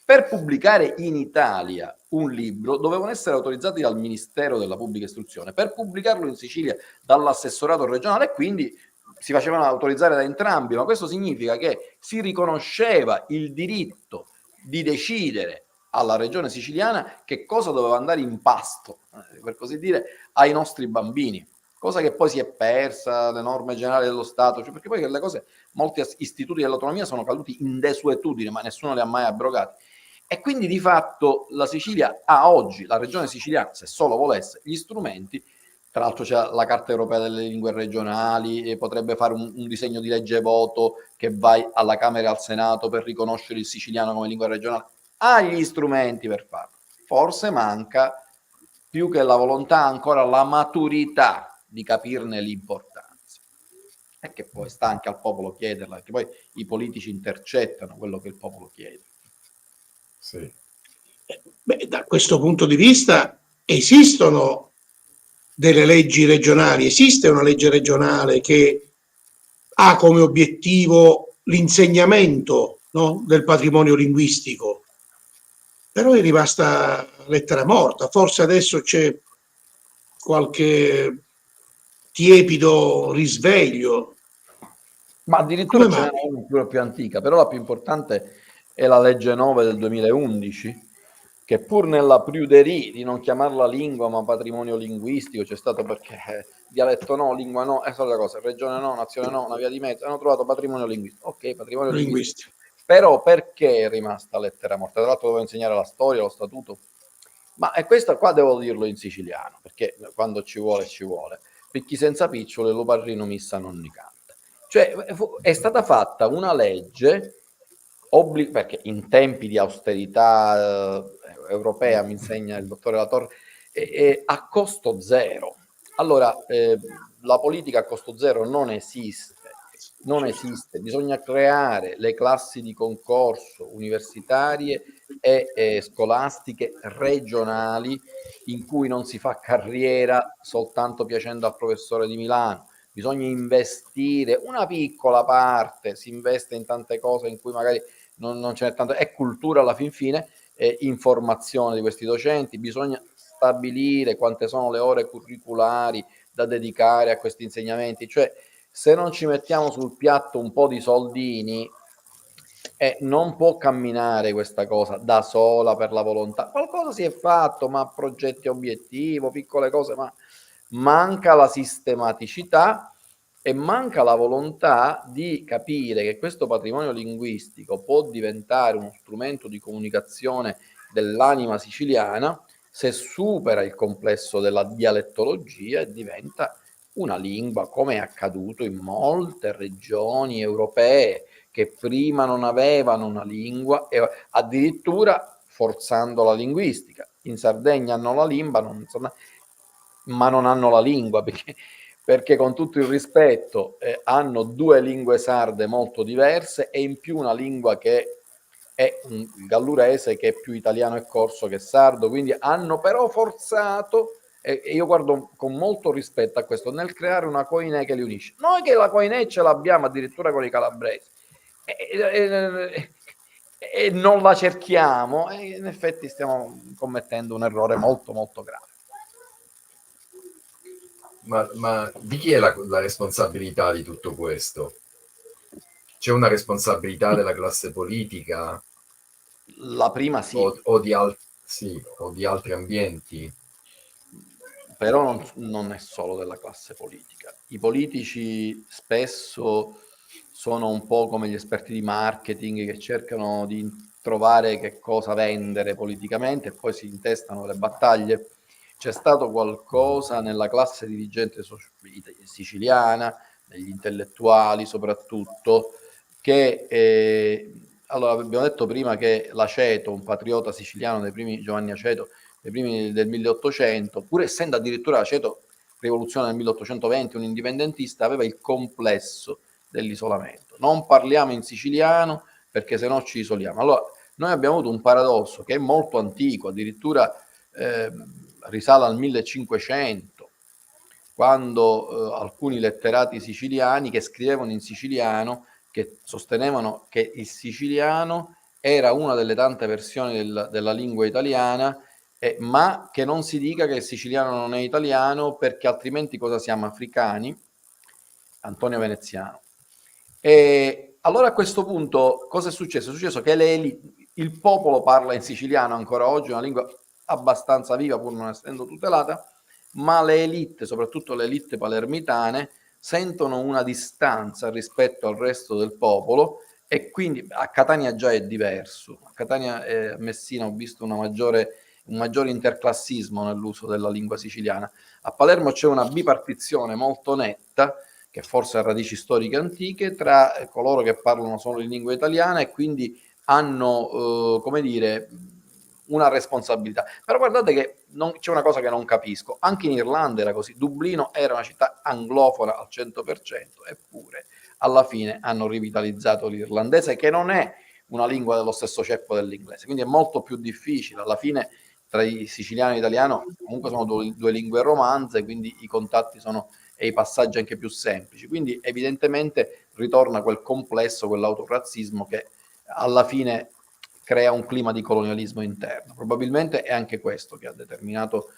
Speaker 2: per pubblicare in Italia un libro dovevano essere autorizzati dal Ministero della Pubblica Istruzione, per pubblicarlo in Sicilia dall'assessorato regionale, e quindi si facevano autorizzare da entrambi, ma questo significa che si riconosceva il diritto di decidere alla regione siciliana che cosa doveva andare in pasto, per così dire, ai nostri bambini, cosa che poi si è persa, le norme generali dello Stato, cioè perché poi le cose, molti istituti dell'autonomia sono caduti in desuetudine, ma nessuno li ha mai abrogati. E quindi di fatto la Sicilia ha oggi, la regione siciliana, se solo volesse, gli strumenti. Tra l'altro c'è la Carta Europea delle Lingue Regionali, e potrebbe fare un disegno di legge voto che vai alla Camera e al Senato per riconoscere il siciliano come lingua regionale. Ha gli strumenti per farlo. Forse manca, più che la volontà, ancora la maturità di capirne l'importanza. E che poi sta anche al popolo chiederla, perché poi i politici intercettano quello che il popolo chiede.
Speaker 3: Sì.
Speaker 1: Beh, da questo punto di vista esistono delle leggi regionali, esiste una legge regionale che ha come obiettivo l'insegnamento, no, del patrimonio linguistico, però è rimasta lettera morta. Forse adesso c'è qualche tiepido risveglio.
Speaker 2: Ma addirittura
Speaker 1: Come
Speaker 2: ce n'è
Speaker 1: mai?
Speaker 2: una più antica, però la più importante è la legge 9 del 2011, che pur nella pruderie di non chiamarla lingua ma patrimonio linguistico, c'è stato, perché dialetto no, lingua no, è stata la cosa, regione no, nazione no, una via di mezzo, hanno trovato patrimonio linguistico. Ok, patrimonio linguistico. Però perché è rimasta lettera morta? Tra l'altro dovevo insegnare la storia, lo statuto. Ma e questo qua devo dirlo in siciliano, perché quando ci vuole, ci vuole. Picchi senza picciole, lo parrino missa non ni canta. Cioè è stata fatta una legge, perché in tempi di austerità europea, mi insegna il dottore Latorre, a costo zero. Allora, la politica a costo zero non esiste. Non esiste, bisogna creare le classi di concorso universitarie e scolastiche regionali, in cui non si fa carriera soltanto piacendo al professore di Milano. Bisogna investire una piccola parte, si investe in tante cose in cui magari non ce n'è tanto, è cultura alla fin fine, informazione di questi docenti. Bisogna stabilire quante sono le ore curriculari da dedicare a questi insegnamenti, cioè se non ci mettiamo sul piatto un po' di soldini, non può camminare questa cosa da sola per la volontà. Qualcosa si è fatto, ma progetti obiettivo, piccole cose, ma manca la sistematicità e manca la volontà di capire che questo patrimonio linguistico può diventare uno strumento di comunicazione dell'anima siciliana se supera il complesso della dialettologia e diventa una lingua, come è accaduto in molte regioni europee che prima non avevano una lingua, e addirittura forzando la linguistica. In Sardegna hanno la lingua, ma non hanno la lingua, perché con tutto il rispetto hanno due lingue sarde molto diverse, e in più una lingua che è il gallurese, che è più italiano e corso che sardo, quindi hanno però forzato, e io guardo con molto rispetto a questo, nel creare una coinè che li unisce. Noi che la coinè ce l'abbiamo addirittura con i calabresi e non la cerchiamo, e in effetti stiamo commettendo un errore molto molto grave.
Speaker 3: Ma di chi è la responsabilità di tutto questo? C'è una responsabilità della classe politica?
Speaker 2: La prima sì.
Speaker 3: O di altri ambienti?
Speaker 2: Però non è solo della classe politica. I politici spesso sono un po' come gli esperti di marketing che cercano di trovare che cosa vendere politicamente e poi si intestano le battaglie. C'è stato qualcosa nella classe dirigente siciliana, negli intellettuali soprattutto, che allora abbiamo detto prima che l'Aceto, un patriota siciliano dei primi, Giovanni Aceto, dei primi del 1800, pur essendo addirittura Aceto rivoluzione del 1820, un indipendentista, aveva il complesso dell'isolamento. Non parliamo in siciliano perché se no ci isoliamo. Allora, noi abbiamo avuto un paradosso che è molto antico, addirittura risale al 1500, quando alcuni letterati siciliani che scrivevano in siciliano, che sostenevano che il siciliano era una delle tante versioni della lingua italiana, ma che non si dica che il siciliano non è italiano, perché altrimenti cosa siamo? Africani. Antonio Veneziano. E allora a questo punto cosa è successo? È successo che il popolo parla in siciliano ancora oggi, una lingua abbastanza viva pur non essendo tutelata, ma le elite, soprattutto le elite palermitane, sentono una distanza rispetto al resto del popolo, e quindi a Catania già è diverso. A Catania e a Messina ho visto un maggiore interclassismo nell'uso della lingua siciliana. A Palermo c'è una bipartizione molto netta, che forse ha radici storiche antiche, tra coloro che parlano solo in lingua italiana e quindi hanno, come dire, una responsabilità. Però guardate che c'è una cosa che non capisco. Anche in Irlanda era così. Dublino era una città anglofona al 100%, eppure alla fine hanno rivitalizzato l'irlandese, che non è una lingua dello stesso ceppo dell'inglese. Quindi è molto più difficile. Alla fine tra i siciliano e l'italiano comunque sono due lingue romanze, quindi i contatti sono e i passaggi anche più semplici. Quindi evidentemente ritorna quel complesso, quell'autorazzismo che alla fine crea un clima di colonialismo interno. Probabilmente è anche questo che ha determinato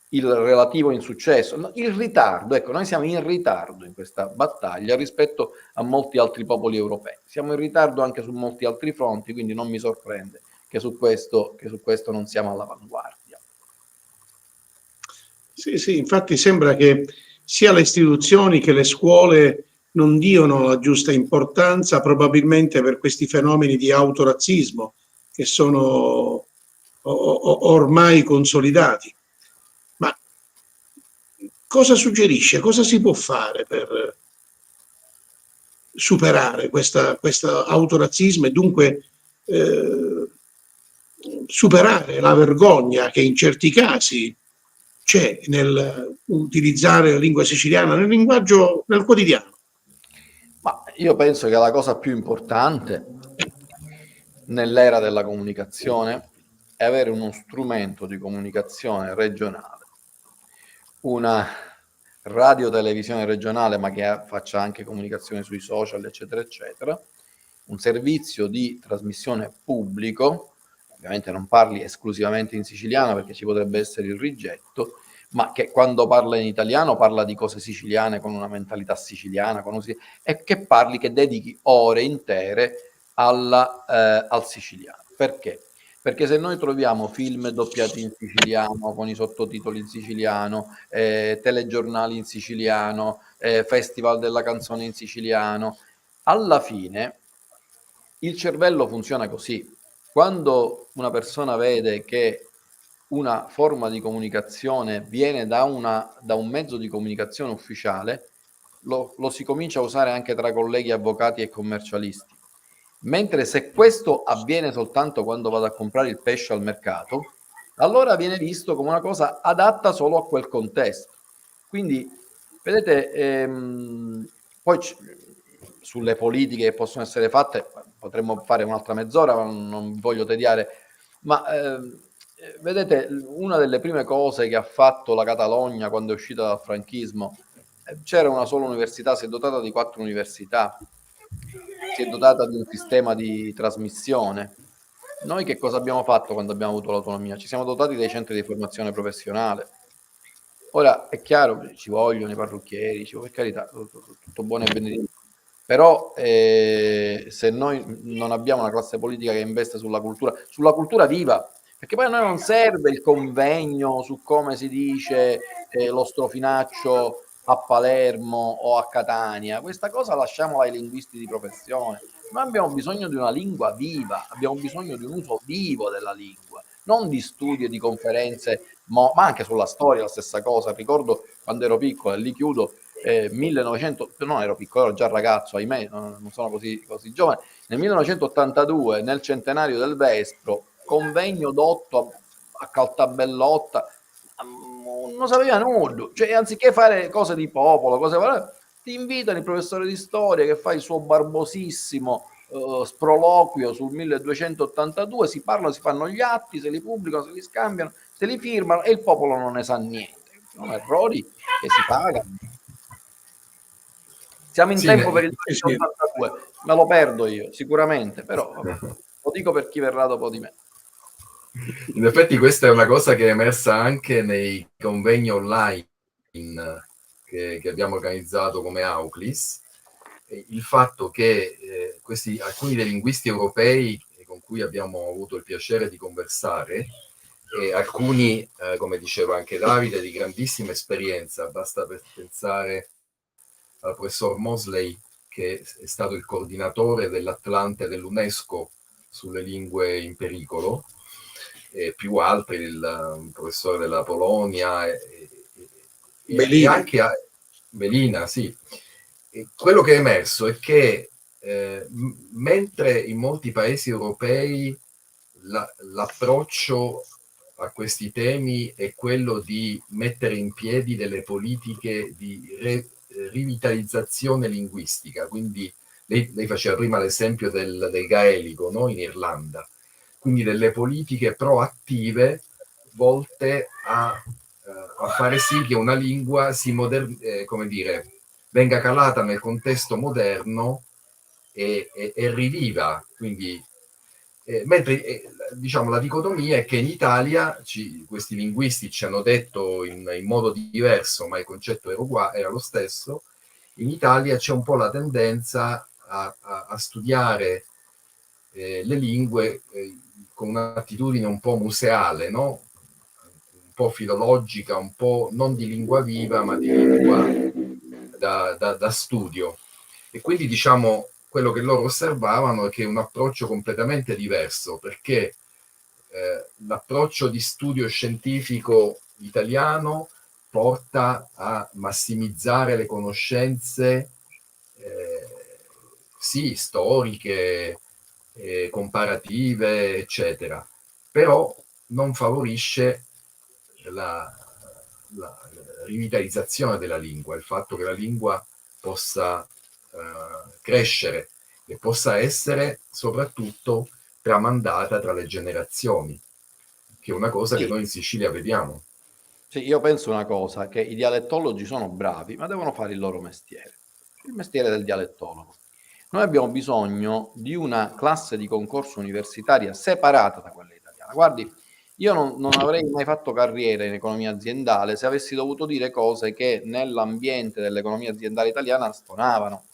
Speaker 2: il relativo insuccesso, il ritardo. Ecco, noi siamo in ritardo in questa battaglia rispetto a molti altri popoli europei. Siamo in ritardo anche su molti altri fronti, quindi non mi sorprende che su questo non siamo all'avanguardia.
Speaker 1: Sì, sì, infatti sembra che sia le istituzioni che le scuole non diano la giusta importanza, probabilmente per questi fenomeni di autorazzismo che sono ormai consolidati. Ma cosa suggerisce? Cosa si può fare per superare questo autorazzismo e dunque superare la vergogna che in certi casi c'è nel utilizzare la lingua siciliana nel linguaggio, nel quotidiano?
Speaker 2: Ma io penso che la cosa più importante nell'era della comunicazione è avere uno strumento di comunicazione regionale, una radio-televisione regionale, ma che faccia anche comunicazione sui social, eccetera, eccetera, un servizio di trasmissione pubblico. Ovviamente non parli esclusivamente in siciliano perché ci potrebbe essere il rigetto, ma che quando parla in italiano parla di cose siciliane con una mentalità siciliana, e che dedichi ore intere al siciliano. Perché? Perché se noi troviamo film doppiati in siciliano, con i sottotitoli in siciliano, telegiornali in siciliano, festival della canzone in siciliano, alla fine il cervello funziona così. Quando una persona vede che una forma di comunicazione viene da un mezzo di comunicazione ufficiale, lo si comincia a usare anche tra colleghi avvocati e commercialisti. Mentre se questo avviene soltanto quando vado a comprare il pesce al mercato, allora viene visto come una cosa adatta solo a quel contesto. Quindi, vedete, poi sulle politiche che possono essere fatte potremmo fare un'altra mezz'ora, ma non voglio tediare, ma vedete, una delle prime cose che ha fatto la Catalogna quando è uscita dal franchismo, c'era una sola università, si è dotata di 4 università, si è dotata di un sistema di trasmissione. Noi che cosa abbiamo fatto quando abbiamo avuto l'autonomia? Ci siamo dotati dei centri di formazione professionale. Ora è chiaro, ci vogliono i parrucchieri, per carità, tutto buono e benedetto. Però se noi non abbiamo una classe politica che investe sulla cultura viva, perché poi a noi non serve il convegno su come si dice lo strofinaccio a Palermo o a Catania. Questa cosa lasciamola ai linguisti di professione. Noi abbiamo bisogno di una lingua viva, abbiamo bisogno di un uso vivo della lingua, non di studi e di conferenze, ma anche sulla storia la stessa cosa. Ricordo quando ero piccolo, e lì chiudo, 1900, non ero piccolo, ero già ragazzo, ahimè, non sono così giovane, nel 1982, nel centenario del Vespro, convegno d'otto a Caltabellotta, non sapeva nulla, cioè anziché fare cose di popolo, ti invitano il professore di storia che fa il suo barbosissimo sproloquio sul 1282, si parlano, si fanno gli atti, se li pubblicano, se li scambiano, se li firmano e il popolo non ne sa niente. Sono errori che si pagano. Siamo in tempo per il 1282, me lo perdo io sicuramente, però lo dico per chi verrà dopo di me.
Speaker 3: In effetti questa è una cosa che è emersa anche nei convegni online che abbiamo organizzato come Auclis, il fatto che alcuni dei linguisti europei con cui abbiamo avuto il piacere di conversare, alcuni, come diceva anche Davide, di grandissima esperienza, basta pensare al professor Mosley, che è stato il coordinatore dell'Atlante dell'UNESCO sulle lingue in pericolo, e più altri, il professore della Polonia e anche Belina, sì. E quello che è emerso è che mentre in molti paesi europei l'approccio a questi temi è quello di mettere in piedi delle politiche di rivitalizzazione linguistica, quindi lei faceva prima l'esempio del gaelico, no? In Irlanda, quindi delle politiche proattive volte a fare sì che una lingua come dire, venga calata nel contesto moderno e riviva. Quindi, mentre diciamo la dicotomia è che in Italia questi linguisti ci hanno detto in modo diverso, ma il concetto era lo stesso. In Italia c'è un po' la tendenza a studiare le lingue con un'attitudine un po' museale, no? Un po' filologica, un po' non di lingua viva, ma di lingua da studio. E quindi, diciamo, quello che loro osservavano è che è un approccio completamente diverso, perché l'approccio di studio scientifico italiano porta a massimizzare le conoscenze sì, storiche, comparative, eccetera, però non favorisce la rivitalizzazione della lingua, il fatto che la lingua possa crescere e possa essere soprattutto tramandata tra le generazioni, che è una cosa che noi in Sicilia vediamo.
Speaker 2: Sì, io penso una cosa, che i dialettologi sono bravi, ma devono fare il loro mestiere, il mestiere del dialettologo. Noi abbiamo bisogno di una classe di concorso universitaria separata da quella italiana. Guardi, io non avrei mai fatto carriera in economia aziendale se avessi dovuto dire cose che nell'ambiente dell'economia aziendale italiana stonavano.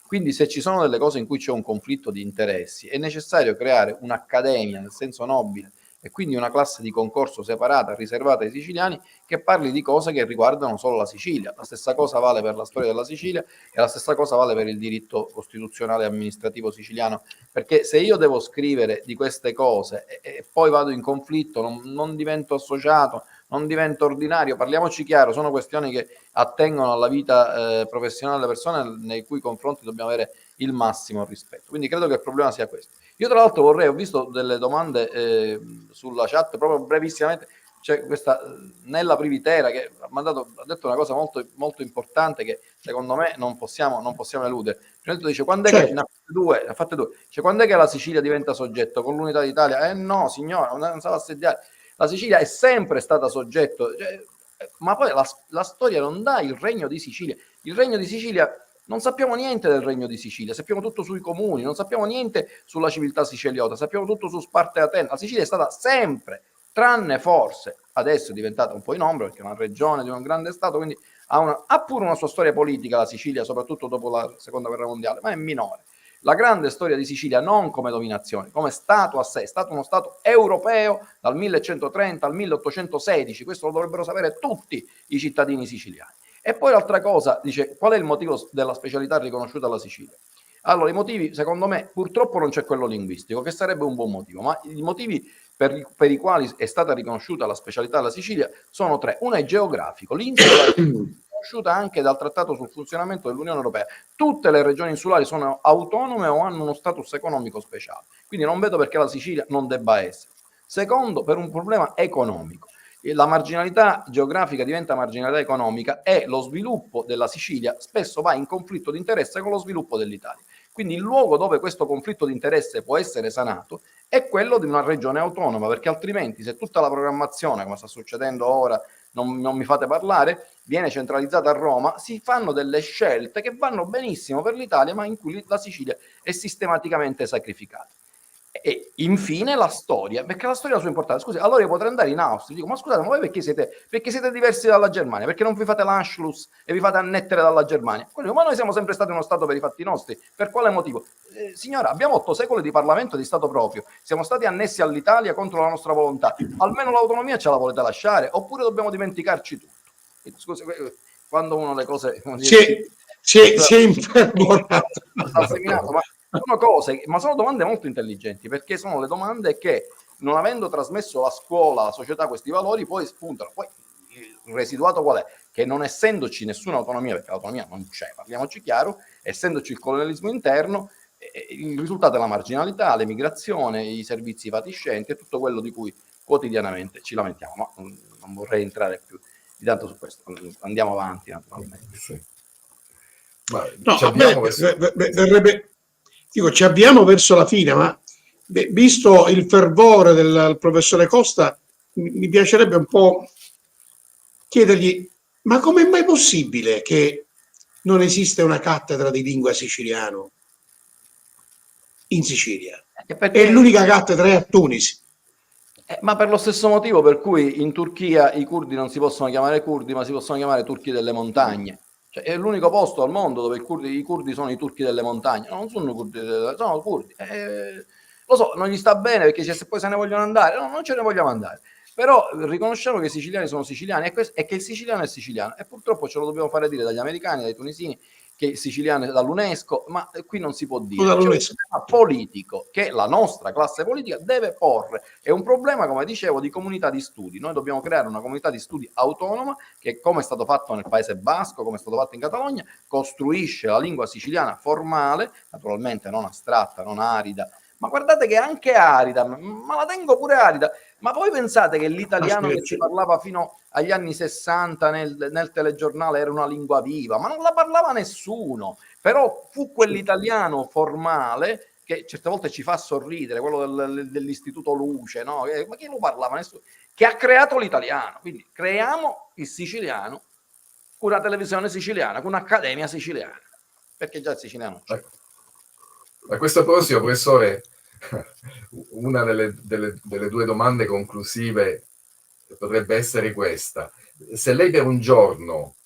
Speaker 2: Quindi se ci sono delle cose in cui c'è un conflitto di interessi, è necessario creare un'accademia nel senso nobile e quindi una classe di concorso separata, riservata ai siciliani, che parli di cose che riguardano solo la Sicilia. La stessa cosa vale per la storia della Sicilia e la stessa cosa vale per il diritto costituzionale e amministrativo siciliano, perché se io devo scrivere di queste cose e poi vado in conflitto, non divento associato, non divento ordinario, parliamoci chiaro, sono questioni che attengono alla vita professionale delle persone nei cui confronti dobbiamo avere il massimo rispetto. Quindi credo che il problema sia questo. Io tra l'altro ho visto delle domande sulla chat, proprio brevissimamente, c'è questa Nella Privitera che ha detto una cosa molto, molto importante che secondo me non possiamo eludere. Dice, quando è che ne ha fatte due? Cioè, quando è che la Sicilia diventa soggetto? Con l'unità d'Italia? No, signora, non sa assediare. La Sicilia è sempre stata soggetto, ma poi la storia non dà il Regno di Sicilia. Il Regno di Sicilia, non sappiamo niente del Regno di Sicilia, sappiamo tutto sui comuni, non sappiamo niente sulla civiltà siciliota, sappiamo tutto su Sparta e Atene. La Sicilia è stata sempre, tranne forse, adesso è diventata un po' in ombra perché è una regione di un grande stato, quindi ha pure una sua storia politica la Sicilia, soprattutto dopo la seconda guerra mondiale, ma è minore. La grande storia di Sicilia non come dominazione, come stato a sé, è stato uno stato europeo dal 1130 al 1816, questo lo dovrebbero sapere tutti i cittadini siciliani. E poi l'altra cosa, dice, qual è il motivo della specialità riconosciuta alla Sicilia? Allora, i motivi, secondo me, purtroppo non c'è quello linguistico, che sarebbe un buon motivo, ma i motivi per i quali è stata riconosciuta la specialità della Sicilia sono tre. Uno è geografico, l'insula è riconosciuta anche dal Trattato sul funzionamento dell'Unione Europea. Tutte le regioni insulari sono autonome o hanno uno status economico speciale, quindi non vedo perché la Sicilia non debba essere. Secondo, per un problema economico. La marginalità geografica diventa marginalità economica e lo sviluppo della Sicilia spesso va in conflitto di interesse con lo sviluppo dell'Italia. Quindi il luogo dove questo conflitto di interesse può essere sanato è quello di una regione autonoma, perché altrimenti se tutta la programmazione, come sta succedendo ora, non mi fate parlare, viene centralizzata a Roma, si fanno delle scelte che vanno benissimo per l'Italia, ma in cui la Sicilia è sistematicamente sacrificata. E infine la storia, perché la storia ha la sua importanza. Scusi, allora io potrei andare in Austria, dico, ma scusate, ma voi perché siete diversi dalla Germania? Perché non vi fate l'Anschluss e vi fate annettere dalla Germania? Dico, ma noi siamo sempre stati uno Stato per i fatti nostri, per quale motivo? Signora, abbiamo 8 secoli di Parlamento e di Stato proprio, siamo stati annessi all'Italia contro la nostra volontà, almeno l'autonomia ce la volete lasciare, oppure dobbiamo dimenticarci tutto? Scusi, quando uno le cose...
Speaker 1: Si è infervorato.
Speaker 2: Sono cose, ma sono domande molto intelligenti, perché sono le domande che, non avendo trasmesso la scuola, la società questi valori, poi spuntano. Poi il residuato qual è? Che non essendoci nessuna autonomia, perché l'autonomia non c'è, parliamoci chiaro, essendoci il colonialismo interno, il risultato è la marginalità, l'emigrazione, i servizi fatiscenti e tutto quello di cui quotidianamente ci lamentiamo. Ma non vorrei entrare più di tanto su questo, andiamo avanti naturalmente.
Speaker 3: Sì. Ma
Speaker 1: no, ci avviamo verso la fine, ma visto il fervore del professore Costa, mi piacerebbe un po' chiedergli, ma com'è mai possibile che non esiste una cattedra di lingua siciliano in Sicilia? E l'unica cattedra è a Tunisi.
Speaker 2: Ma per lo stesso motivo per cui in Turchia i curdi non si possono chiamare curdi, ma si possono chiamare turchi delle montagne. Cioè, è l'unico posto al mondo dove i curdi sono i turchi delle montagne, non sono curdi, sono curdi. Lo so, non gli sta bene perché se poi se ne vogliono andare, no, non ce ne vogliamo andare. Però riconosciamo che i siciliani sono siciliani e che il siciliano è siciliano. E purtroppo ce lo dobbiamo fare dire dagli americani, dai tunisini, che il siciliano è dall'UNESCO, ma qui non si può dire. C'è un problema politico che la nostra classe politica deve porre. È un problema, come dicevo, di comunità di studi. Noi dobbiamo creare una comunità di studi autonoma che, come è stato fatto nel Paese Basco, come è stato fatto in Catalogna, costruisce la lingua siciliana formale, naturalmente non astratta, non arida, ma guardate che anche arida, ma la tengo pure arida. Ma voi pensate che l'italiano che si parlava fino agli anni 60 nel telegiornale era una lingua viva? Ma non la parlava nessuno. Però fu quell'italiano formale che certe volte ci fa sorridere, quello dell'Istituto Luce, no? Ma chi lo parlava? Nessuno. Che ha creato l'italiano. Quindi creiamo il siciliano con una televisione siciliana, con un'accademia siciliana. Perché già il siciliano c'è.
Speaker 3: A questo proposito, professore, una delle due domande conclusive potrebbe essere questa. Se lei per un giorno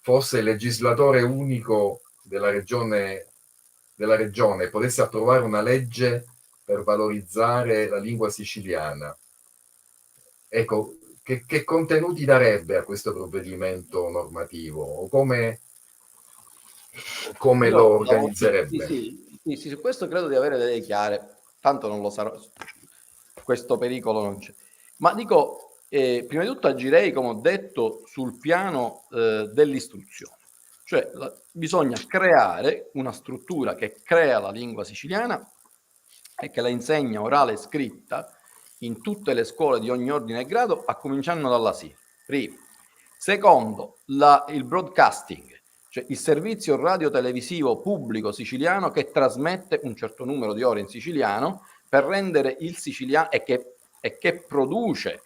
Speaker 3: fosse il legislatore unico della regione, potesse approvare una legge per valorizzare la lingua siciliana, ecco, che contenuti darebbe a questo provvedimento normativo? O come lo organizzerebbe?
Speaker 2: Sì, su questo credo di avere delle chiare, tanto non lo sarò, questo pericolo non c'è. Ma dico, prima di tutto agirei, come ho detto, sul piano dell'istruzione. Cioè bisogna creare una struttura che crea la lingua siciliana e che la insegna orale e scritta in tutte le scuole di ogni ordine e grado, a cominciando dall'asilo. Primo. Secondo, il broadcasting, cioè il servizio radiotelevisivo pubblico siciliano che trasmette un certo numero di ore in siciliano per rendere il siciliano e che produce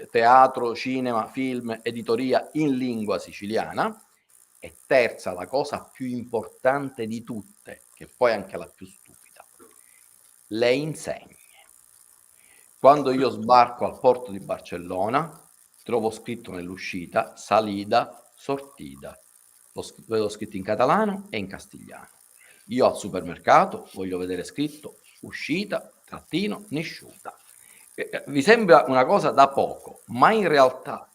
Speaker 2: teatro, cinema, film, editoria in lingua siciliana. E terza, la cosa più importante di tutte, che poi è anche la più stupida, le insegne. Quando io sbarco al porto di Barcellona, trovo scritto nell'uscita salida, sortida. Vedo scritto in catalano e in castigliano. Io al supermercato voglio vedere scritto uscita, trattino, nisciuta. Vi sembra una cosa da poco, ma in realtà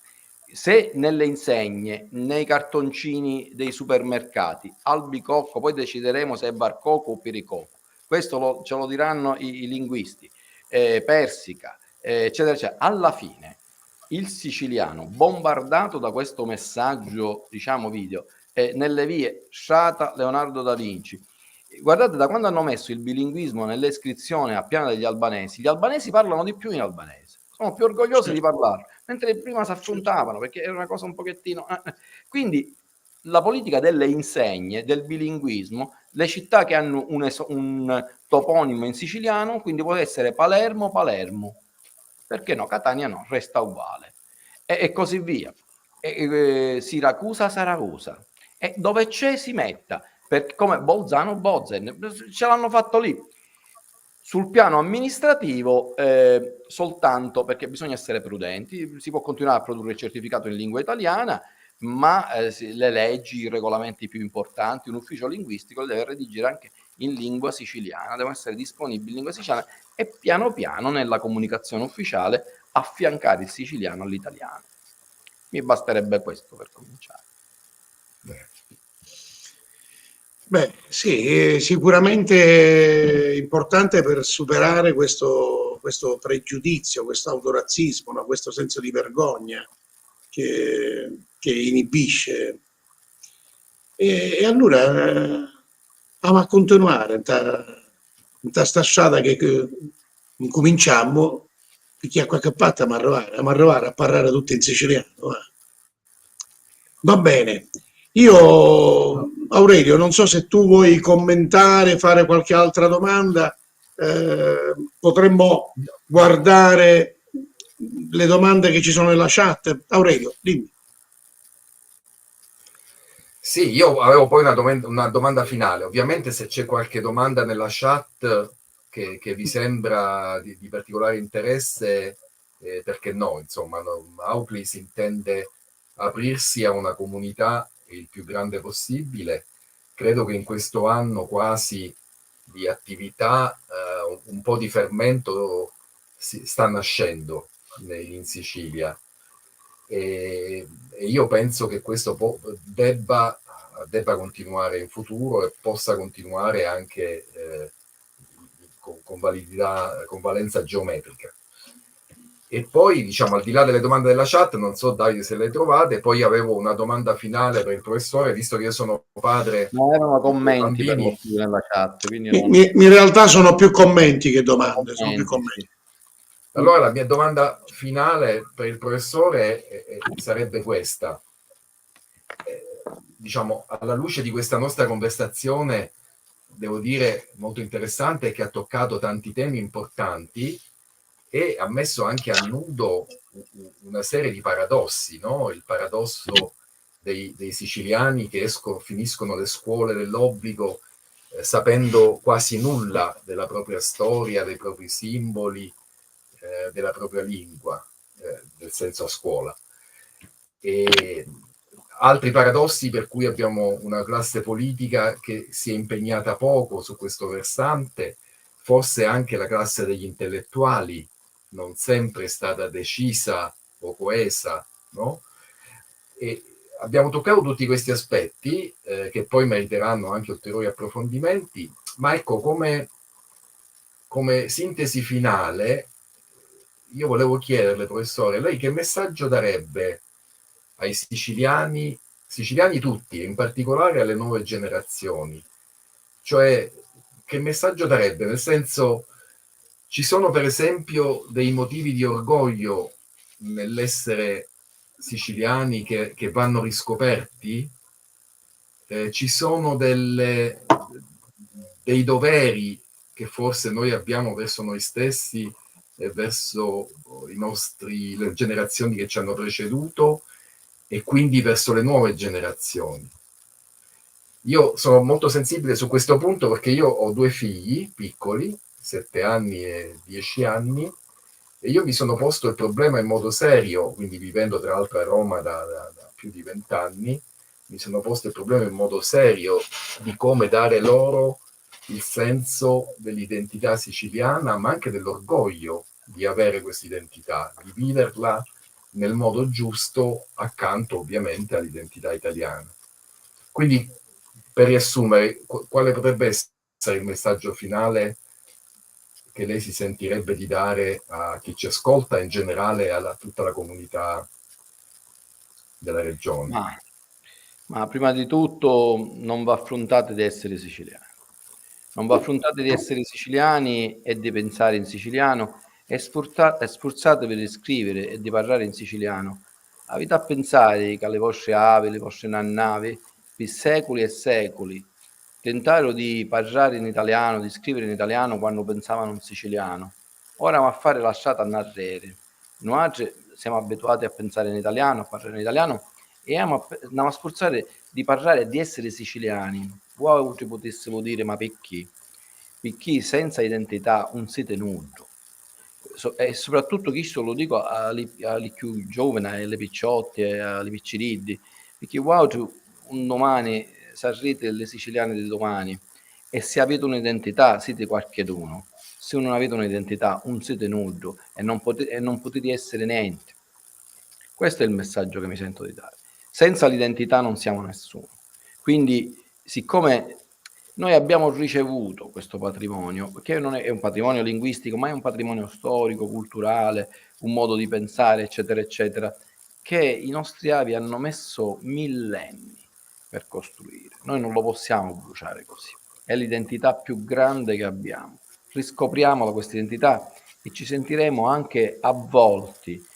Speaker 2: se nelle insegne, nei cartoncini dei supermercati, albicocco, poi decideremo se è barcocco o piricocco, questo ce lo diranno i linguisti, persica, eccetera, eccetera. Alla fine il siciliano, bombardato da questo messaggio, diciamo video, nelle vie Sciata, Leonardo da Vinci. Guardate, da quando hanno messo il bilinguismo nelle iscrizioni a Piana degli Albanesi, gli albanesi parlano di più in albanese, sono più orgogliosi di parlare, mentre prima si affrontavano perché era una cosa un pochettino... Quindi la politica delle insegne, del bilinguismo, le città che hanno un toponimo in siciliano, quindi può essere Palermo, Palermo, perché no? Catania no, resta uguale, e così via. Siracusa, Saracusa, e dove c'è si metta, perché come Bolzano, Bozen, ce l'hanno fatto lì. Sul piano amministrativo soltanto perché bisogna essere prudenti, si può continuare a produrre il certificato in lingua italiana, ma le leggi, i regolamenti più importanti, un ufficio linguistico deve redigere anche in lingua siciliana, devono essere disponibili in lingua siciliana e piano piano nella comunicazione ufficiale affiancare il siciliano all'italiano. Mi basterebbe questo per cominciare.
Speaker 1: Beh, sì, è sicuramente importante per superare questo pregiudizio, questo autorazzismo, no? Questo senso di vergogna che inibisce. E allora a continuare in sta strada che incominciamo, perché a qualche parte a arrivare a parlare tutto in siciliano. Va bene. Io, Aurelio, non so se tu vuoi commentare, fare qualche altra domanda, potremmo guardare le domande che ci sono nella chat. Aurelio, dimmi.
Speaker 3: Sì, io avevo poi una domanda finale. Ovviamente se c'è qualche domanda nella chat che vi sembra di particolare interesse, perché no, insomma, Auclis intende aprirsi a una comunità il più grande possibile. Credo che in questo anno quasi di attività un po' di fermento sta nascendo in Sicilia. E io penso che questo debba continuare in futuro e possa continuare anche con validità, con valenza geometrica. E poi, diciamo, al di là delle domande della chat, non so Davide se le trovate, poi avevo una domanda finale per il professore, visto che io sono padre.
Speaker 2: Non erano commenti per lo più nella chat, quindi in
Speaker 1: realtà sono più commenti che domande. Sono più commenti.
Speaker 3: Sì. Allora la mia domanda finale per il professore sarebbe questa. Diciamo, alla luce di questa nostra conversazione, devo dire molto interessante, che ha toccato tanti temi importanti e ha messo anche a nudo una serie di paradossi, no? Il paradosso dei siciliani che finiscono le scuole dell'obbligo sapendo quasi nulla della propria storia, dei propri simboli, della propria lingua, nel senso a scuola. E altri paradossi per cui abbiamo una classe politica che si è impegnata poco su questo versante, forse anche la classe degli intellettuali non sempre è stata decisa o coesa, no? E abbiamo toccato tutti questi aspetti che poi meriteranno anche ulteriori approfondimenti, ma ecco, come sintesi finale, io volevo chiederle, professore, lei che messaggio darebbe ai siciliani tutti, in particolare alle nuove generazioni? Cioè, che messaggio darebbe? Nel senso, ci sono per esempio dei motivi di orgoglio nell'essere siciliani che vanno riscoperti? Ci sono dei doveri che forse noi abbiamo verso noi stessi e verso le generazioni che ci hanno preceduto e quindi verso le nuove generazioni. Io sono molto sensibile su questo punto perché io ho 2 figli piccoli, 7 anni e 10 anni, e io mi sono posto il problema in modo serio, quindi vivendo tra l'altro a Roma da più di 20 anni, mi sono posto il problema in modo serio di come dare loro il senso dell'identità siciliana, ma anche dell'orgoglio di avere questa identità, di viverla nel modo giusto, accanto ovviamente all'identità italiana. Quindi, per riassumere, quale potrebbe essere il messaggio finale che lei si sentirebbe di dare a chi ci ascolta, in generale a tutta la comunità della regione?
Speaker 2: Ma prima di tutto non va affrontate di essere siciliani. Non va affrontate di essere siciliani e di pensare in siciliano e sforzatevi di scrivere e di parlare in siciliano. Avete a pensare che alle vostre avi, le vostre nannavi, per secoli e secoli, tentarono di parlare in italiano, di scrivere in italiano quando pensavano in siciliano. Ora va a fare lasciata a narrere. Noi siamo abituati a pensare in italiano, a parlare in italiano e andiamo a sforzare di parlare e di essere siciliani. Voi ci potessimo dire, ma perché? Perché senza identità non siete nudo. E soprattutto questo lo dico alle più giovani, alle picciotte, alle picciriddi, perché wow, un domani sarete le siciliane di domani e se avete un'identità siete qualcheduno. Se non avete un'identità non siete nudo e non potete essere niente. Questo è il messaggio che mi sento di dare. Senza l'identità non siamo nessuno. Quindi, siccome noi abbiamo ricevuto questo patrimonio, che non è un patrimonio linguistico, ma è un patrimonio storico, culturale, un modo di pensare, eccetera, eccetera, che i nostri avi hanno messo millenni per costruire. Noi non lo possiamo bruciare così. È l'identità più grande che abbiamo. Riscopriamola questa identità e ci sentiremo anche avvolti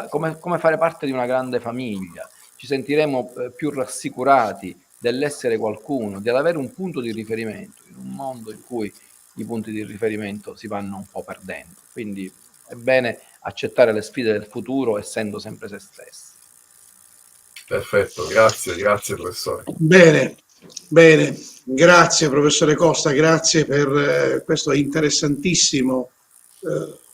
Speaker 2: come fare parte di una grande famiglia. Ci sentiremo più rassicurati dell'essere qualcuno, di avere un punto di riferimento in un mondo in cui i punti di riferimento si vanno un po' perdendo. Quindi è bene accettare le sfide del futuro essendo sempre se stessi.
Speaker 3: Perfetto, grazie professore.
Speaker 1: Bene, grazie professore Costa, grazie per questo interessantissimo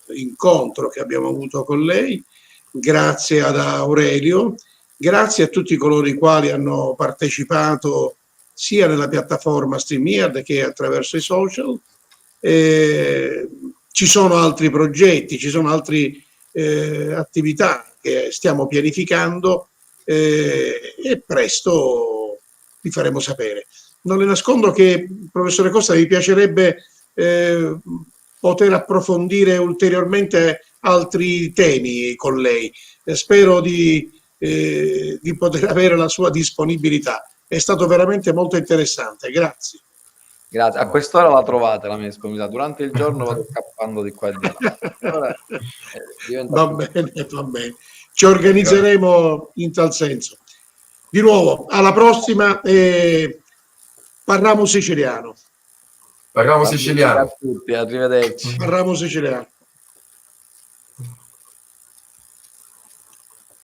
Speaker 1: incontro che abbiamo avuto con lei. Grazie ad Aurelio, grazie a tutti coloro i quali hanno partecipato sia nella piattaforma StreamYard che attraverso i social. Ci sono altri progetti, ci sono altre attività che stiamo pianificando e presto vi faremo sapere. Non le nascondo che, professore Costa, mi piacerebbe poter approfondire ulteriormente altri temi con lei. Spero di poter avere la sua disponibilità. È stato veramente molto interessante. Grazie.
Speaker 2: Grazie. A quest'ora la trovate la mia disponibilità. Durante il giorno vado scappando di qua e di là. Allora,
Speaker 1: va bene. Ci organizzeremo in tal senso. Di nuovo, alla prossima. Parliamo siciliano.
Speaker 3: Parliamo siciliano.
Speaker 2: A tutti, arrivederci.
Speaker 1: Parliamo siciliano.